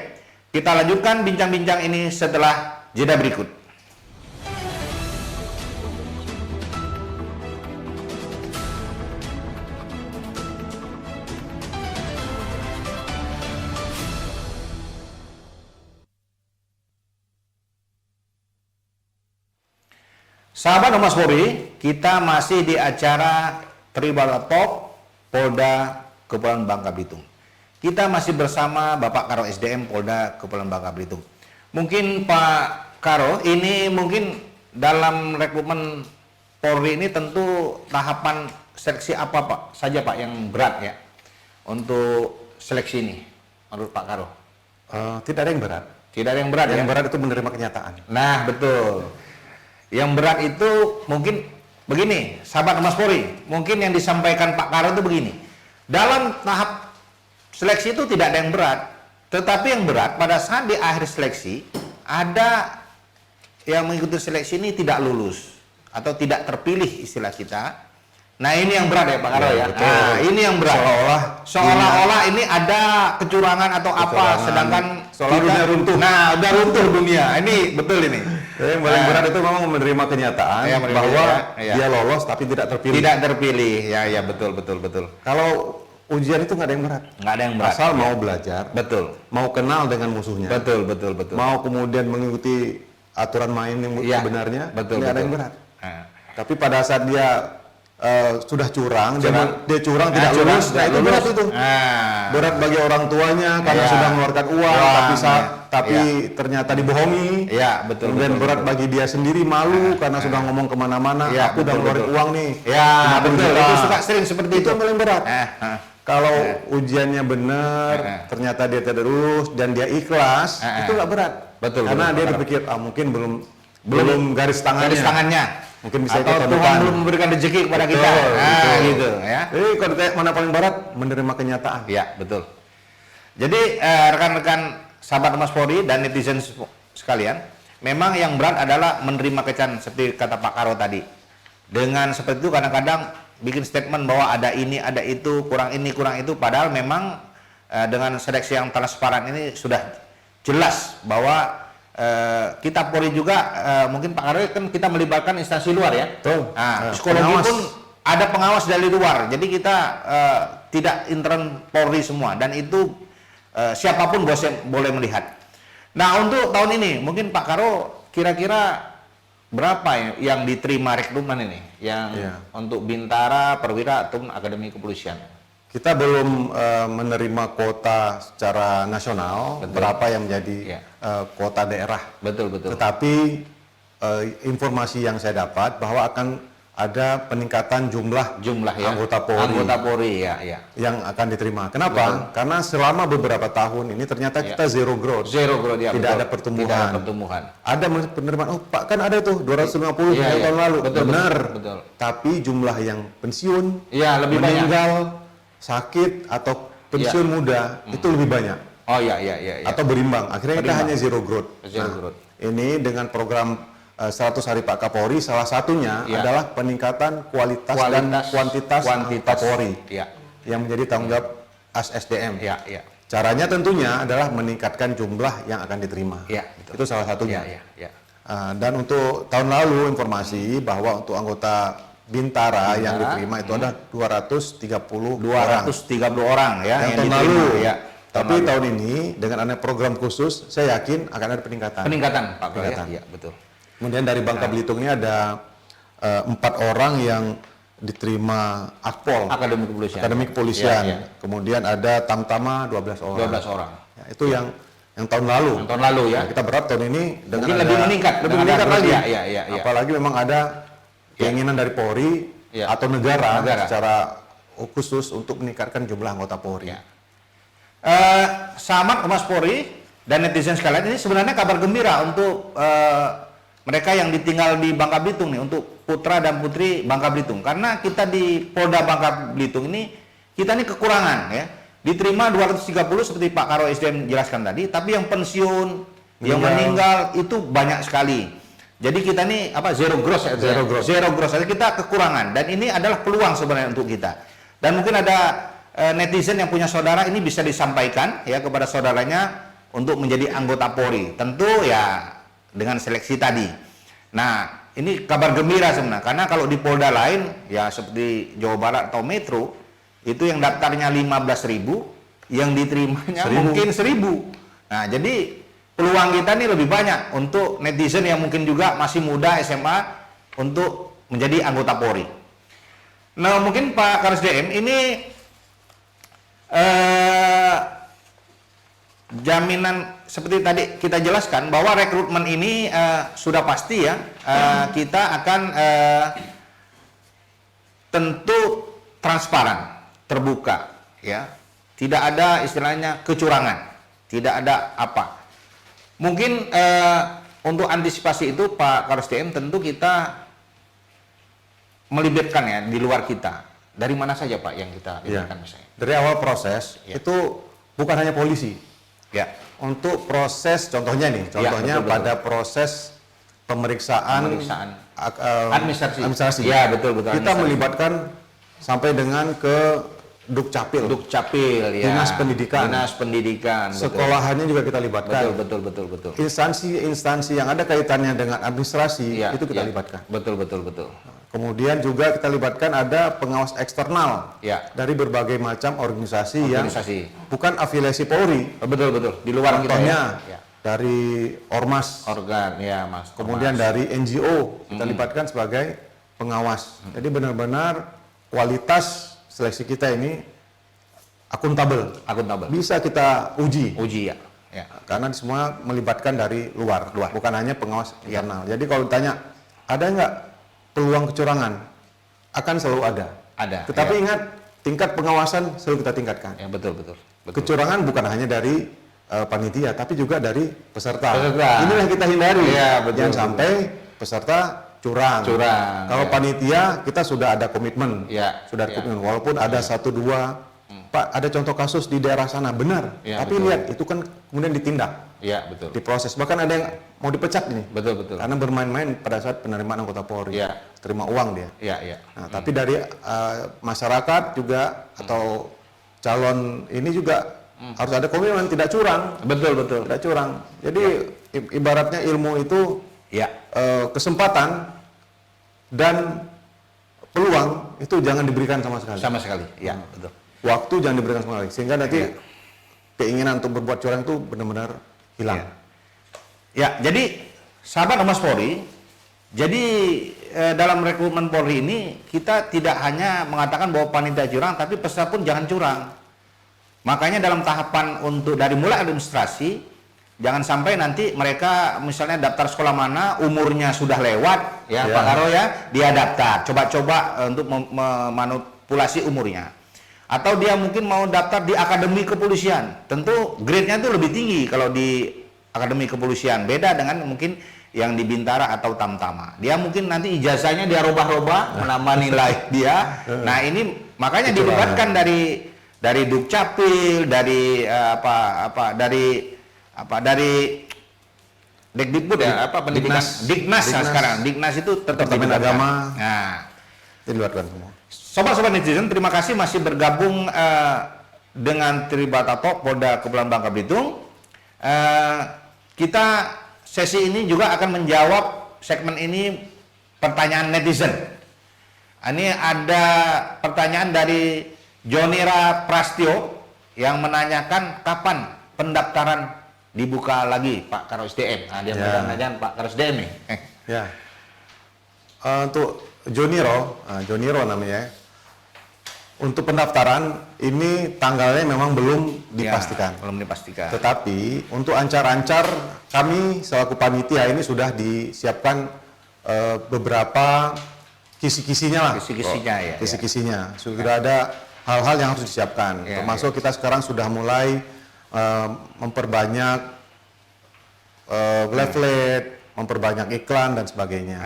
Kita lanjutkan bincang-bincang ini setelah jeda berikut. Sahabat Humas Polri, kita masih di acara Tribata Talk Polda Kepulauan Bangka Belitung. Kita masih bersama Bapak Karo SDM Polda Kepulauan Bangka Belitung. Mungkin Pak Karo, ini mungkin dalam rekrutmen Polri ini tentu tahapan seleksi apa Pak saja Pak yang berat ya untuk seleksi ini menurut Pak Karo? Tidak ada yang berat. Tidak ada yang berat Yang ya? berat itu menerima kenyataan. Nah betul. Yang berat itu mungkin begini, sahabat Mas Polri, mungkin yang disampaikan Pak Karo itu begini. Dalam tahap seleksi itu tidak ada yang berat, tetapi yang berat pada saat di akhir seleksi ada yang mengikuti seleksi ini tidak lulus atau tidak terpilih istilah kita. Nah ini yang berat ya Pak Karo ya. betul. Nah ini yang berat. Seolah-olah ini ada kecurangan atau apa, Kecurangan. sedangkan Seolah dunia runtuh. Nah udah runtuh dunia. Ini betul ini. Yang paling berat itu memang menerima kenyataan Ya, menerima bahwa ya. dia lolos tapi tidak terpilih. Tidak terpilih. Ya ya betul betul betul. Kalau ujian itu nggak ada yang berat. Nggak ada yang berat. Asal mau belajar, Betul. mau kenal dengan musuhnya, Betul betul betul. mau kemudian mengikuti aturan main yang Iya, sebenarnya, betul, nggak ada betul. yang berat. Nah, Tapi pada saat dia sudah curang, dia curang tidak curang, lulus, tidak nah itu lulus. berat itu. Nah, Berat bagi orang tuanya karena Iya. sudah mengeluarkan uang, Uang, tapi iya. ternyata dibohongi. ya betul. Kemudian betul, berat betul. bagi dia sendiri, malu karena sudah ngomong kemana-mana, Iya, aku udah betul, ngeluarin betul. uang nih. Ya 50 betul. juta. Itu suka sering seperti Itu itu. yang paling berat. Kalau Iya. ujiannya benar, ternyata dia tidak lulus dan dia ikhlas, itu nggak berat. Betul, Karena betul, dia Pak. berpikir, mungkin belum garis tangannya. Garis tangannya. Mungkin bisa atau ikut Tuhan tahun belum memberikan rezeki kepada Betul, kita. Nah, betul. gitu ya. Jadi kalau ditanya mana paling berat, menerima kenyataan. Ya betul. Jadi rekan-rekan sahabat Mas Polri dan netizen sekalian, memang yang berat adalah menerima kecan seperti kata Pak Karo tadi. Dengan seperti itu kadang-kadang bikin statement bahwa ada ini, ada itu, kurang ini, kurang itu. Padahal memang dengan seleksi yang transparan ini sudah jelas bahwa kita Polri juga mungkin Pak Karo kan kita melibatkan instansi luar ya. Betul. Nah, psikologi Pengawas. pun ada pengawas dari luar. Jadi kita tidak intern Polri semua dan itu siapapun boleh melihat. Nah, untuk tahun ini mungkin Pak Karo kira-kira berapa yang diterima rekrutmen ini yang Iya. untuk Bintara, Perwira ataupun Akademi Kepolisian? Kita belum menerima kuota secara nasional, Betul. berapa yang menjadi Ya. kuota daerah. Betul, betul. Tetapi informasi yang saya dapat bahwa akan ada peningkatan jumlah Jumlah ya. anggota Polri Anggota Polri ya, ya. yang akan diterima. Kenapa? Karena selama beberapa tahun ini ternyata Ya. kita zero growth. Zero growth ya. Tidak betul. ada pertumbuhan. Tidak ada pertumbuhan. Ada penerimaan, oh Pak kan ada tuh 250 Iya, iya. tahun lalu. Betul, Benar. betul. Tapi jumlah yang pensiun, Iya, lebih banyak. meninggal, sakit atau pensiun muda itu lebih banyak Oh iya, iya, iya. Ya. atau berimbang. Akhirnya kita Berimbang. hanya zero growth. Zero growth. Ini dengan program 100 hari Pak Kapolri salah satunya Ya. adalah peningkatan kualitas dan kuantitas anggota Polri Ya, yang menjadi tanggung jawab ASDM. ya, ya. Caranya tentunya adalah meningkatkan jumlah yang akan diterima. Ya, betul. Itu salah satunya. Ya, ya, ya. Dan untuk tahun lalu informasi bahwa untuk anggota Bintara yang diterima itu ada 230 orang 230 orang ya yang tahun diterima, lalu. ya. Tapi tahun ini dengan adanya program khusus, saya yakin akan ada peningkatan. Peningkatan, Pak. Peningkatan. Ya, betul. Kemudian dari Bangka Belitung ini ada 4 orang yang diterima Akpol, Akademi Kepolisian. Akademi Kepolisian. Ya, ya. Kemudian ada Tamtama 12 orang. 12 orang. Ya, itu yang tahun lalu. Yang tahun lalu ya. Nah, kita berharap tahun ini dengan Mungkin ada- lebih meningkat, lebih dengan meningkat ada lagi. terus, ya, ya, ya. Apalagi memang ada keinginan dari Polri Ya. atau negara, Negara. secara khusus untuk meningkatkan jumlah anggota Polri. Ya. Sahabat Humas Polri dan netizen sekalian, ini sebenarnya kabar gembira untuk mereka yang ditinggal di Bangka Belitung nih, untuk putra dan putri Bangka Belitung. Karena kita di Polda Bangka Belitung ini, kita ini kekurangan ya. Diterima 230 seperti Pak Karo SDM jelaskan tadi, tapi yang pensiun, yang meninggal itu banyak sekali. Jadi kita ini zero growth ya. Zero growth. Zero growth. Jadi kita kekurangan, dan ini adalah peluang sebenarnya untuk kita. Dan mungkin ada netizen yang punya saudara, ini bisa disampaikan ya kepada saudaranya untuk menjadi anggota Polri. Tentu ya dengan seleksi tadi. Nah, ini kabar gembira sebenarnya, karena kalau di Polda lain ya seperti Jawa Barat atau Metro itu yang daftarnya 15.000, yang diterimanya 1.000. mungkin 1.000. Nah, jadi peluang kita nih lebih banyak untuk netizen yang mungkin juga masih muda SMA untuk menjadi anggota Polri. Nah, mungkin Pak Karsdm ini jaminan seperti tadi kita jelaskan bahwa rekrutmen ini sudah pasti ya, kita akan tentu transparan, terbuka ya, tidak ada istilahnya kecurangan, tidak ada apa. Mungkin untuk antisipasi itu Pak Karsdm tentu kita melibatkan ya di luar kita. Dari mana saja Pak yang kita libatkan misalnya? Dari awal proses itu bukan hanya polisi. Ya. Untuk proses contohnya nih, contohnya betul, pada proses pemeriksaan administrasi. Ya, betul. Kita administrasi. melibatkan sampai dengan ke Dukcapil. Dukcapil ya. Dinas Pendidikan. Betul. Sekolahannya juga kita libatkan. Betul. Instansi-instansi yang ada kaitannya dengan administrasi Ya, itu kita ya. libatkan. Betul. Kemudian juga kita libatkan ada pengawas eksternal Ya. dari berbagai macam organisasi yang bukan afiliasi Polri. Betul. Di luar kita Contohnya ya. dari Ormas, Organ ya Mas. kemudian dari NGO kita libatkan sebagai pengawas. Jadi benar-benar kualitas seleksi kita ini akuntabel. Bisa kita uji. Uji ya. Ya. Karena semua melibatkan dari luar. Bukan hanya pengawas internal. Jadi kalau ditanya ada nggak peluang kecurangan, akan selalu ada. Tetapi ingat, tingkat pengawasan selalu kita tingkatkan. Ya, betul. Kecurangan bukan hanya dari panitia, tapi juga dari peserta. Peserta. Inilah yang kita hindari. Ya, betul. Jangan sampai peserta curang. Kalau panitia kita sudah ada komitmen. Ya. Sudah ada komitmen. Walaupun ada 1-2, Pak ada contoh kasus di daerah sana, benar. Ya, tapi betul. lihat, itu kan kemudian ditindak. Ya, betul. Diproses. Bahkan ada yang mau dipecat ini. Betul. Karena bermain-main pada saat penerimaan anggota Polri. Ya. Terima uang dia. Ya. Nah, tapi dari masyarakat juga atau calon ini juga harus ada komitmen, tidak curang. Betul. Tidak curang. Jadi ibaratnya ilmu itu Ya. kesempatan dan peluang itu jangan diberikan sama sekali. Sama sekali. Ya, betul. Waktu jangan diberikan sama sekali. Sehingga nanti keinginan untuk berbuat curang itu benar-benar hilang. Ya, jadi sahabat Humas Polri, jadi dalam rekrutmen Polri ini kita tidak hanya mengatakan bahwa panitia curang, tapi peserta pun jangan curang. Makanya dalam tahapan untuk dari mulai administrasi, jangan sampai nanti mereka misalnya daftar sekolah mana, umurnya sudah lewat, ya Pak Karo ya, dia daftar, coba-coba untuk memanipulasi umurnya. Atau dia mungkin mau daftar di akademi kepolisian, tentu grade-nya itu lebih tinggi kalau di akademi kepolisian, beda dengan mungkin yang di Bintara atau Tamtama. Dia mungkin nanti ijazahnya dia robah-robah, menambah nilai dia. Nah ini makanya dilibatkan dari Dukcapil, dari dari Dekdikbud ya, pendidikan Diknas sekarang. Diknas itu tetap Departemen Agama. Nah, Dilibatkan semua. sobat-sobat netizen, terima kasih masih bergabung dengan Tribatato Polda Kepulauan Bangka Belitung. Kita sesi ini juga akan menjawab segmen ini pertanyaan netizen. Ini ada pertanyaan dari Jonira Prastio yang menanyakan kapan pendaftaran dibuka lagi Pak Karo SDM. Nah, dia bertanya Pak Karo SDM nih. Ya. Untuk Joniro namanya. Untuk pendaftaran ini tanggalnya memang belum dipastikan. Ya, belum dipastikan. Tetapi untuk ancar-ancar kami selaku panitia ini sudah disiapkan beberapa kisi-kisinya lah. Kisi-kisinya ya. Kisi-kisinya. Sudah ada hal-hal yang harus disiapkan. Termasuk kita sekarang sudah mulai memperbanyak leaflet, memperbanyak iklan dan sebagainya.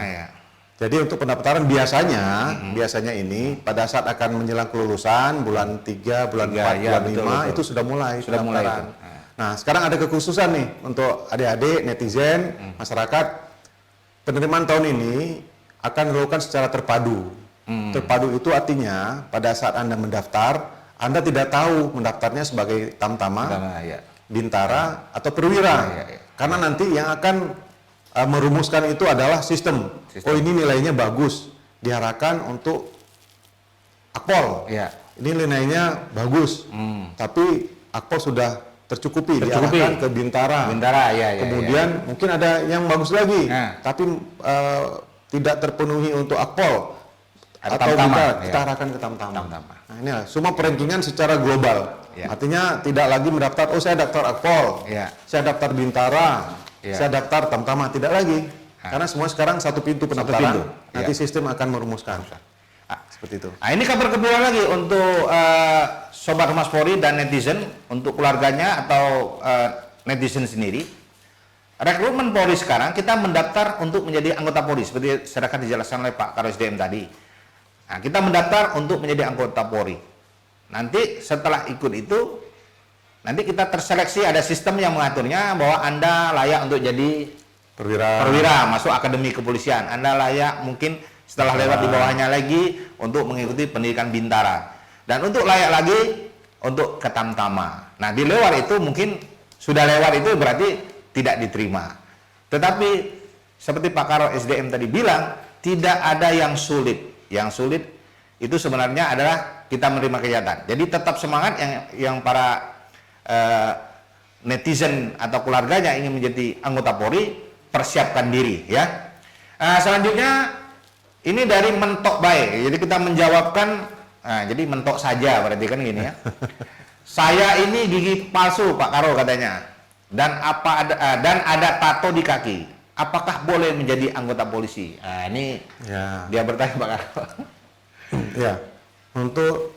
Jadi untuk pendaftaran biasanya ini pada saat akan menjelang kelulusan bulan 3, bulan 4, bulan 5 itu sudah mulai. Itu. Nah, sekarang ada kekhususan nih untuk adik-adik, netizen, masyarakat. Penerimaan tahun ini akan dilakukan secara terpadu. Terpadu itu artinya pada saat Anda mendaftar, Anda tidak tahu mendaftarnya sebagai Tamtama, Bintara atau Perwira. Karena nanti yang akan merumuskan itu adalah sistem. Oh ini nilainya bagus, diarahkan untuk Akpol. Ini nilainya bagus, tapi Akpol sudah tercukupi. Diarahkan ke Bintara. Kemudian mungkin ada yang bagus lagi, tapi tidak terpenuhi untuk Akpol atau Bintara, kita arahkan ke Tamtama. Nah ini semua perankingan secara global. Artinya tidak lagi mendaftar, oh saya daftar Akpol, saya daftar Bintara, saya daftar Tamtama, tidak lagi. Karena semua sekarang satu pintu pendaftaran. Nanti sistem akan merumuskan. Seperti itu. Nah, ini kabar gembira lagi untuk Sobat Humas Polri dan netizen, untuk keluarganya atau netizen sendiri. Rekrutmen Polri sekarang kita mendaftar untuk menjadi anggota Polri seperti sedangkan dijelaskan oleh Pak Karo SDM tadi. Nah, kita mendaftar untuk menjadi anggota Polri. Nanti setelah ikut itu, nanti kita terseleksi, ada sistem yang mengaturnya bahwa Anda layak untuk jadi perwira masuk akademi kepolisian. Anda layak mungkin setelah lewat di bawahnya lagi untuk mengikuti pendidikan Bintara. Dan untuk layak lagi untuk ke Tamtama. Nah, di luar itu mungkin sudah lewat itu berarti tidak diterima. Tetapi seperti Pak Karo SDM tadi bilang, tidak ada yang sulit. Yang sulit itu sebenarnya adalah kita menerima kenyataan. Jadi tetap semangat yang para netizen atau keluarganya ingin menjadi anggota Polri, persiapkan diri ya. Selanjutnya ini dari Mentok Bae. Jadi kita menjawabkan, jadi mentok saja berarti kan gini ya. Saya ini gigi palsu Pak Karo katanya, dan ada tato di kaki. Apakah boleh menjadi anggota polisi? Nah, ini dia bertanya Pak Karo. Ya, untuk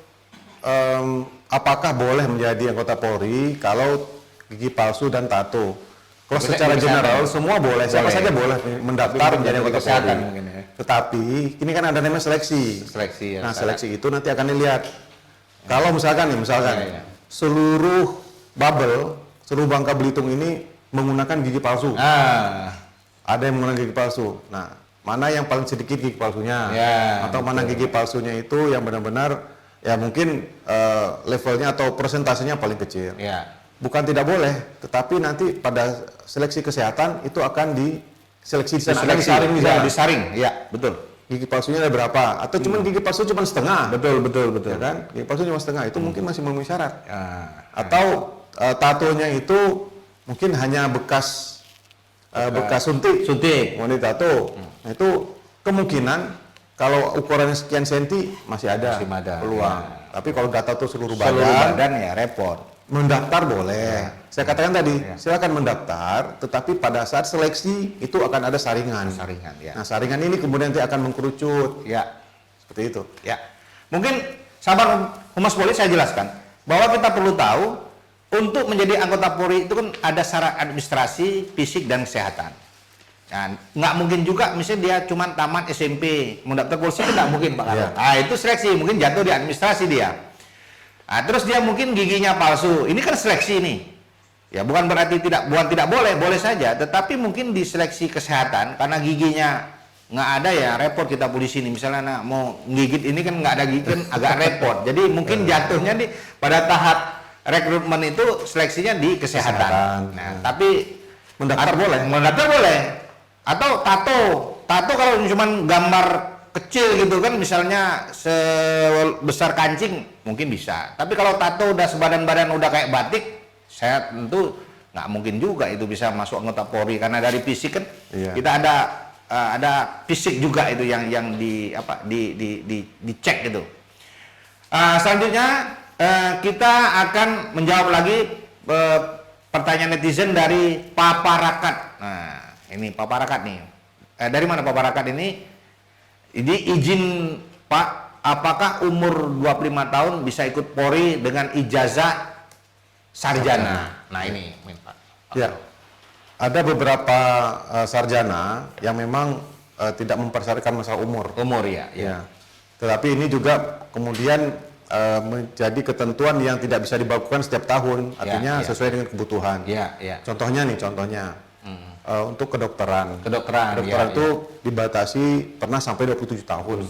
apakah boleh menjadi anggota Polri kalau gigi palsu dan tato? Kalau secara general semua boleh, siapa saja boleh mendaftar menjadi anggota Polri. Tetapi ini kan ada namanya seleksi. Nah, seleksi itu nanti akan dilihat. Kalau misalkan seluruh bubble, seluruh Bangka Belitung ini menggunakan gigi palsu. Ada yang menggunakan gigi palsu. Nah, mana yang paling sedikit gigi palsunya? Atau mana gigi palsunya itu yang benar-benar ya mungkin levelnya atau persentasenya paling kecil. Bukan tidak boleh, tetapi nanti pada seleksi kesehatan itu akan diseleksi disaring, ya betul. Gigi palsunya ada berapa? Atau cuman gigi palsu cuma setengah? Betul. Ya kan? Gigi palsu cuma setengah itu mungkin masih memenuhi syarat. Atau tatonya itu mungkin hanya bekas suntik. Mau ditato. Nah itu kemungkinan kalau ukurannya sekian senti masih ada Masih ada, peluang. Tapi kalau data tuh seluruh Seluruh badan, badan ya repot. mendaftar boleh. Saya katakan tadi, silakan mendaftar, tetapi pada saat seleksi itu akan ada saringan. Saringan ya. Nah, saringan ini kemudian nanti akan mengkerucut. Ya. Seperti itu. Ya, mungkin sahabat Humas Polri saya jelaskan bahwa kita perlu tahu untuk menjadi anggota Polri itu kan ada syarat administrasi, fisik dan kesehatan. Nah, nggak mungkin juga misalnya dia cuma tamat SMP mau daftar polisi itu nggak mungkin Pak Karo. Iya. Nah itu seleksi mungkin jatuh di administrasi dia. Nah, terus dia mungkin giginya palsu, ini kan seleksi nih. Ya bukan berarti tidak boleh, boleh saja. Tetapi mungkin di seleksi kesehatan karena giginya nggak ada ya repot kita polisi ini misalnya mau gigit ini kan nggak ada gigi kan agak repot jadi mungkin jatuhnya di pada tahap rekrutmen itu seleksinya di kesehatan. Nah tapi Mendaftar boleh atau tato kalau cuma gambar kecil gitu kan misalnya sebesar kancing mungkin bisa tapi kalau tato udah sebadan-badan udah kayak batik saya tentu nggak mungkin juga itu bisa masuk anggota Polri karena dari fisik kan kita ada fisik juga itu yang dicek gitu. Selanjutnya kita akan menjawab lagi pertanyaan netizen dari Paparakat. Nah, ini Paparakat nih. Dari mana Paparakat ini? Ini izin Pak, apakah umur 25 tahun bisa ikut Polri dengan ijazah sarjana? Nah, ini Pak. Ya. Ada beberapa sarjana yang memang tidak mempersyaratkan masalah umur. Umur ya. Tetapi ini juga kemudian menjadi ketentuan yang tidak bisa dibakukan setiap tahun, artinya sesuai dengan kebutuhan. Contohnya untuk kedokteran. Kedokteran itu dibatasi pernah sampai 27 tahun.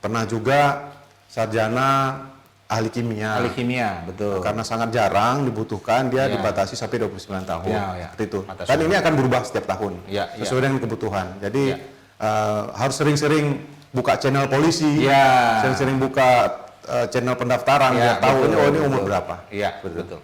Pernah juga sarjana ahli kimia. Betul. Karena sangat jarang dibutuhkan, dia dibatasi sampai 29 tahun. Seperti itu. Batas Dan ini akan berubah setiap tahun, sesuai dengan kebutuhan. Jadi harus sering-sering buka channel polisi, sering-sering buka channel pendaftaran, biar tahu ini umur berapa. Iya, betul.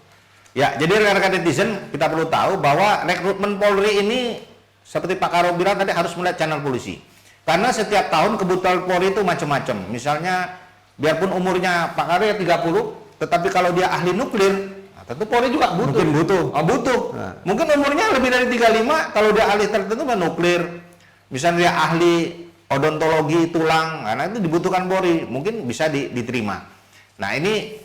Ya, jadi rekan-rekan netizen kita perlu tahu bahwa rekrutmen Polri ini seperti Pak Karo bilang tadi harus melihat channel polisi. Karena setiap tahun kebutuhan Polri itu macam-macam. Misalnya biarpun umurnya Pak Karo ya 30, tetapi kalau dia ahli nuklir, tentu Polri juga butuh. Mungkin butuh. Butuh. Nah. Mungkin umurnya lebih dari 35, kalau dia ahli tertentu kan nuklir. Misalnya dia ahli odontologi tulang, karena itu dibutuhkan Polri, mungkin bisa diterima. Nah ini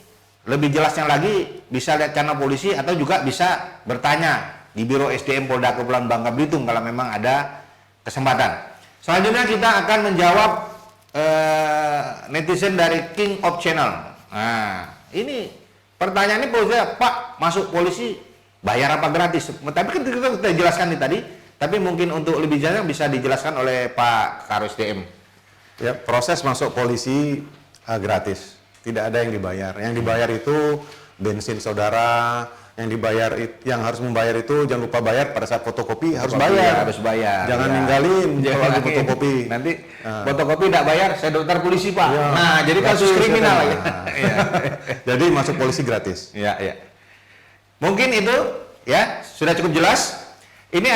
lebih jelasnya lagi bisa lihat channel polisi atau juga bisa bertanya di Biro SDM Polda Kepulauan Bangka Belitung kalau memang ada kesempatan. Selanjutnya kita akan menjawab netizen dari King of Channel. Nah, ini pertanyaan ini Pak, masuk polisi bayar apa gratis? Tapi kan kita jelaskan nih tadi, tapi mungkin untuk lebih jauh bisa dijelaskan oleh Pak Karo SDM. Ya, proses masuk polisi gratis, tidak ada yang dibayar. Yang dibayar itu bensin saudara, yang harus membayar itu jangan lupa bayar pada saat fotokopi harus bayar. Jangan ninggalin kalau lagi fotokopi. Nanti fotokopi tidak bayar, saya daftar polisi Pak. Nah, jadi kasus kriminal ya. Jadi masuk polisi gratis. Mungkin itu ya sudah cukup jelas. Ini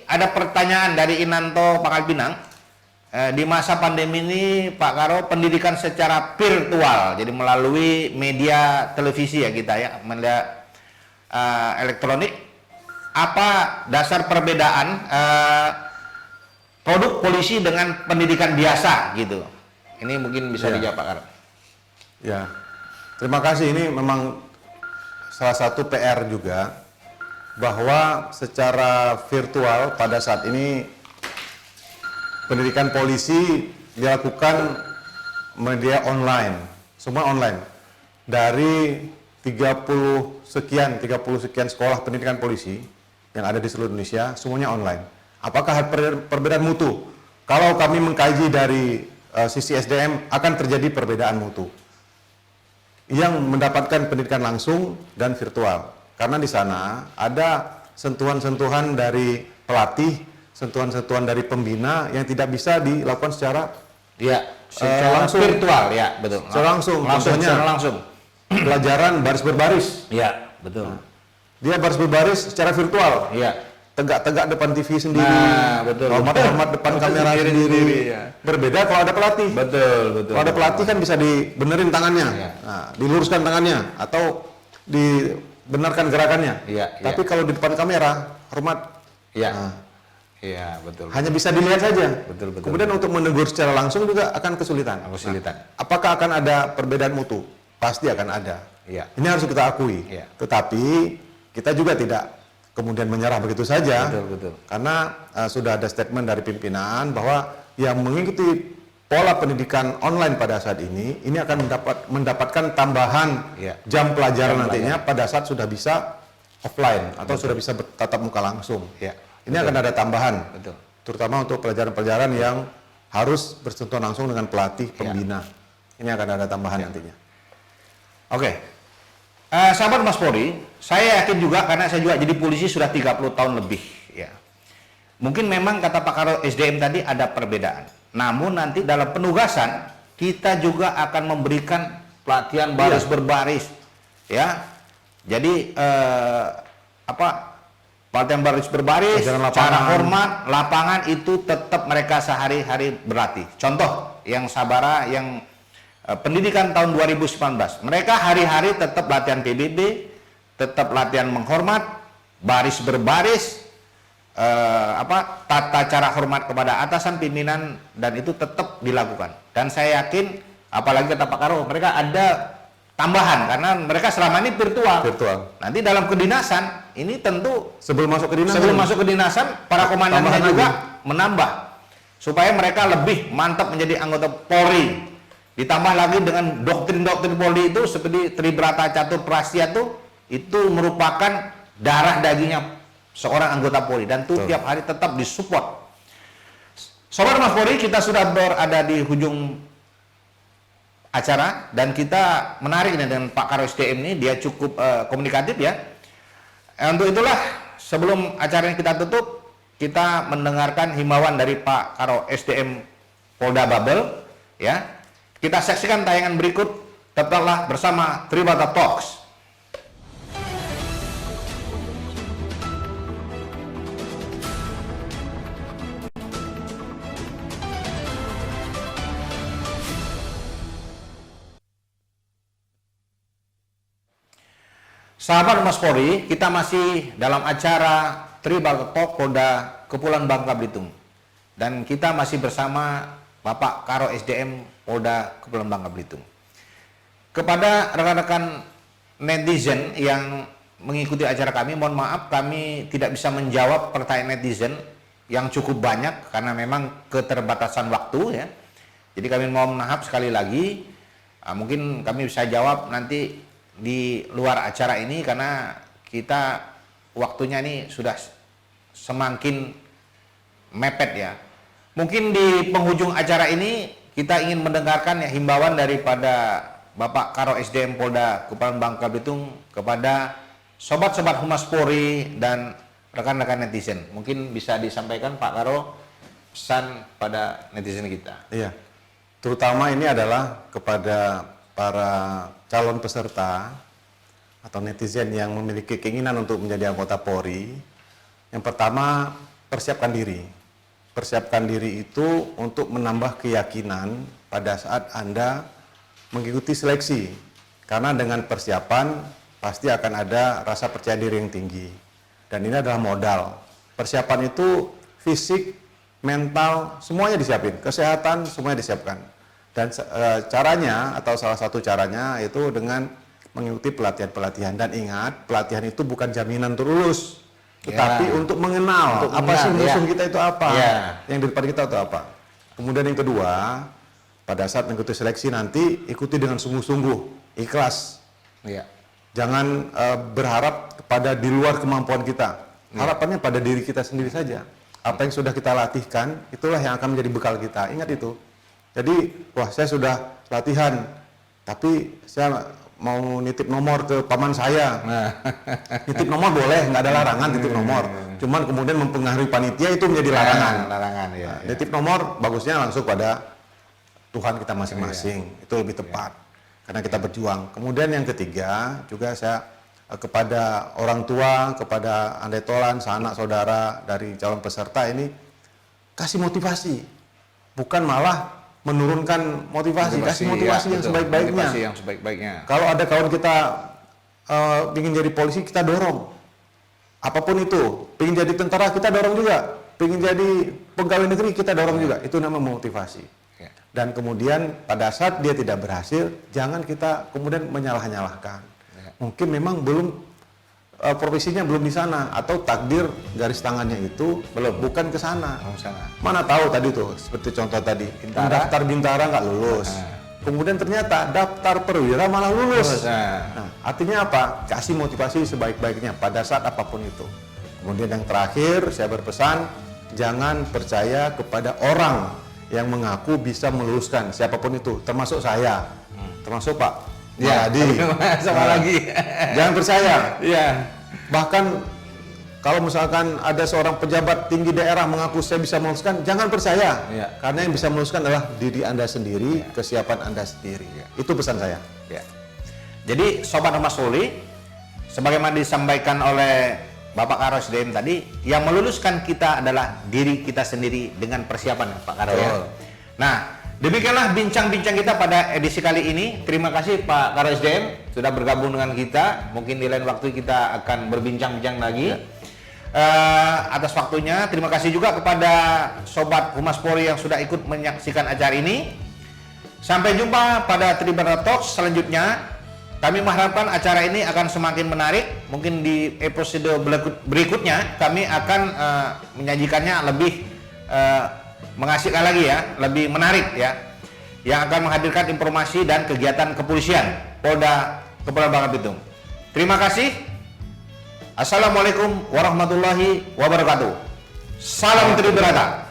ada pertanyaan dari Inanto Pangkal Pinang. Di masa pandemi ini Pak Karo pendidikan secara virtual, jadi melalui media televisi ya kita ya, media elektronik. Apa dasar perbedaan produk polisi dengan pendidikan biasa gitu? Ini mungkin bisa dijawab Pak Karo. Ya, terima kasih. Ini memang salah satu PR juga bahwa secara virtual pada saat ini pendidikan polisi dilakukan media online, semua online. Dari 30 sekian sekolah pendidikan polisi yang ada di seluruh Indonesia, semuanya online. Apakah perbedaan mutu? Kalau kami mengkaji dari sisi SDM, akan terjadi perbedaan mutu. Yang mendapatkan pendidikan langsung dan virtual. Karena di sana ada sentuhan-sentuhan dari pelatih, sentuhan-sentuhan dari pembina yang tidak bisa dilakukan secara langsung virtual ya, betul. Secara langsung. Pelajaran baris berbaris. Iya, betul. Dia baris berbaris secara virtual. Iya. tegak-tegak depan TV sendiri. Nah, betul. Hormat-hormat depan kamera sendiri. Ya. Berbeda kalau ada pelatih. Betul, betul. Kalau ada pelatih kan bisa dibenerin tangannya, Iya. nah, diluruskan tangannya, atau dibenarkan gerakannya. Iya, Tapi kalau di depan kamera, hormat. Iya. Nah, Iya, betul. hanya bisa dilihat saja. Betul, betul. Kemudian untuk menegur secara langsung juga akan kesulitan. Kesulitan. Nah, apakah akan ada perbedaan mutu? Pasti akan ada. Iya. Ini harus kita akui. Iya. Tetapi kita juga tidak kemudian menyerah begitu saja. Betul, betul. Karena sudah ada statement dari pimpinan bahwa yang mengikuti pola pendidikan online pada saat ini akan mendapatkan tambahan Iya. jam pelajaran Jam nantinya pada saat sudah bisa offline atau sudah bisa bertatap muka langsung. Iya. Ini akan ada tambahan, Betul. terutama untuk pelajaran-pelajaran yang harus bersentuhan langsung dengan pelatih pembina. Ini akan ada tambahan nantinya. Oke. Sahabat Mas Polri, saya yakin juga karena saya juga jadi polisi sudah 30 tahun lebih ya. Mungkin memang kata Pak Karo SDM tadi ada perbedaan. Namun nanti dalam penugasan kita juga akan memberikan pelatihan baris berbaris ya. Jadi pelatihan baris berbaris, Pelajaran lapangan. cara hormat, lapangan itu tetap mereka sehari-hari berlatih. Contoh yang Sabara yang pendidikan tahun 2019, mereka hari-hari tetap latihan PBB, tetap latihan menghormat, baris berbaris, tata cara hormat kepada atasan pimpinan, dan itu tetap dilakukan. Dan saya yakin, apalagi kata Pak Karo, mereka ada tambahan karena mereka selama ini virtual. Nanti dalam kedinasan ini tentu Sebelum masuk ke dinasan, para komandannya tambahan juga lagi. menambah supaya mereka lebih mantap menjadi anggota Polri. Ditambah lagi dengan doktrin-doktrin Polri itu seperti Tribrata Catur Prasya itu merupakan darah dagingnya seorang anggota Polri dan itu tiap hari tetap disupport. Sobat Mas Polri, kita sudah berada di ujung acara dan kita menarik ini dengan Pak Karo SDM ini, dia cukup komunikatif ya. Untuk itulah sebelum acara ini kita tutup, kita mendengarkan himbauan dari Pak Karo SDM Polda Babel ya. Kita saksikan tayangan berikut, tetaplah bersama Tribrata Talks. Sahabat Mas Polri, kita masih dalam acara Tribrata Talk Polda Kepulauan Bangka Belitung. Dan kita masih bersama Bapak Karo SDM Polda Kepulauan Bangka Belitung. Kepada rekan-rekan netizen yang mengikuti acara kami, mohon maaf kami tidak bisa menjawab pertanyaan netizen yang cukup banyak karena memang keterbatasan waktu ya. Jadi kami mohon maaf sekali lagi, mungkin kami bisa jawab nanti di luar acara ini karena kita waktunya ini sudah semakin mepet ya. Mungkin di penghujung acara ini kita ingin mendengarkan ya himbauan daripada Bapak Karo SDM Polda Kepulauan Bangka Belitung kepada sobat-sobat Humas Polri dan rekan-rekan netizen. Mungkin bisa disampaikan Pak Karo pesan pada netizen kita. Iya. Terutama ini adalah kepada para calon peserta atau netizen yang memiliki keinginan untuk menjadi anggota Polri. Yang pertama, persiapkan diri. Persiapkan diri itu untuk menambah keyakinan pada saat Anda mengikuti seleksi. Karena dengan persiapan pasti akan ada rasa percaya diri yang tinggi. Dan ini adalah modal. Persiapan itu fisik, mental, semuanya disiapin. Kesehatan, semuanya disiapkan. Dan caranya atau salah satu caranya itu dengan mengikuti pelatihan-pelatihan. Dan ingat, pelatihan itu bukan jaminan untuk lulus, tetapi untuk mengenal apa sih musuh kita itu apa, yang di depan kita itu apa. Kemudian yang kedua, pada saat mengikuti seleksi nanti ikuti dengan sungguh-sungguh, ikhlas. Jangan berharap kepada di luar kemampuan kita. Harapannya pada diri kita sendiri saja. Apa yang sudah kita latihkan, itulah yang akan menjadi bekal kita. Ingat itu. Jadi, wah saya sudah latihan, tapi saya mau nitip nomor ke paman saya. Nitip nomor boleh, nggak ada larangan nitip nomor. Cuman kemudian mempengaruhi panitia itu menjadi larangan. Nitip nomor bagusnya langsung pada Tuhan kita masing-masing. Itu lebih tepat karena kita berjuang. Kemudian yang ketiga juga saya kepada orang tua, kepada andai tolan, sanak saudara dari calon peserta ini kasih motivasi, bukan malah menurunkan motivasi, kasih motivasi yang sebaik-baiknya. Motivasi yang sebaik-baiknya. Kalau ada kawan kita ingin jadi polisi, kita dorong, apapun itu, ingin jadi tentara kita dorong juga, ingin jadi pegawai negeri kita dorong juga, itu namanya motivasi. Ya. Dan kemudian pada saat dia tidak berhasil, jangan kita kemudian menyalah-nyalahkan. Mungkin memang belum profesinya belum di sana, atau takdir garis tangannya itu bukan ke sana. Mana tahu tadi tuh seperti contoh tadi, daftar bintara nggak lulus. Kemudian ternyata daftar perwira malah lulus. Nah, artinya apa? Kasih motivasi sebaik-baiknya pada saat apapun itu. Kemudian yang terakhir saya berpesan, jangan percaya kepada orang yang mengaku bisa meluluskan siapapun itu, termasuk saya, termasuk Pak. Ya, sama lagi. Jangan percaya. Ya. Bahkan kalau misalkan ada seorang pejabat tinggi daerah mengaku saya bisa meluluskan, jangan percaya. Ya. Karena yang bisa meluluskan adalah diri Anda sendiri, kesiapan Anda sendiri. Itu pesan saya. Ya. Jadi Sobat Humas Polri, sebagaimana disampaikan oleh Bapak Karosdem tadi, yang meluluskan kita adalah diri kita sendiri dengan persiapan Pak Karo ya. Nah, demikianlah bincang-bincang kita pada edisi kali ini. Terima kasih Pak Karosdem sudah bergabung dengan kita. Mungkin di lain waktu kita akan berbincang-bincang lagi. Atas waktunya, terima kasih juga kepada Sobat Humas Polri yang sudah ikut menyaksikan acara ini. Sampai jumpa pada Tribunal Talks selanjutnya. Kami mengharapkan acara ini akan semakin menarik. Mungkin di episode berikutnya kami akan menyajikannya lebih mengasihkan lagi ya, lebih menarik ya, yang akan menghadirkan informasi dan kegiatan kepolisian Polda Kepulauan Bangka Belitung. Terima kasih. Assalamualaikum warahmatullahi wabarakatuh. Salam Tribrata.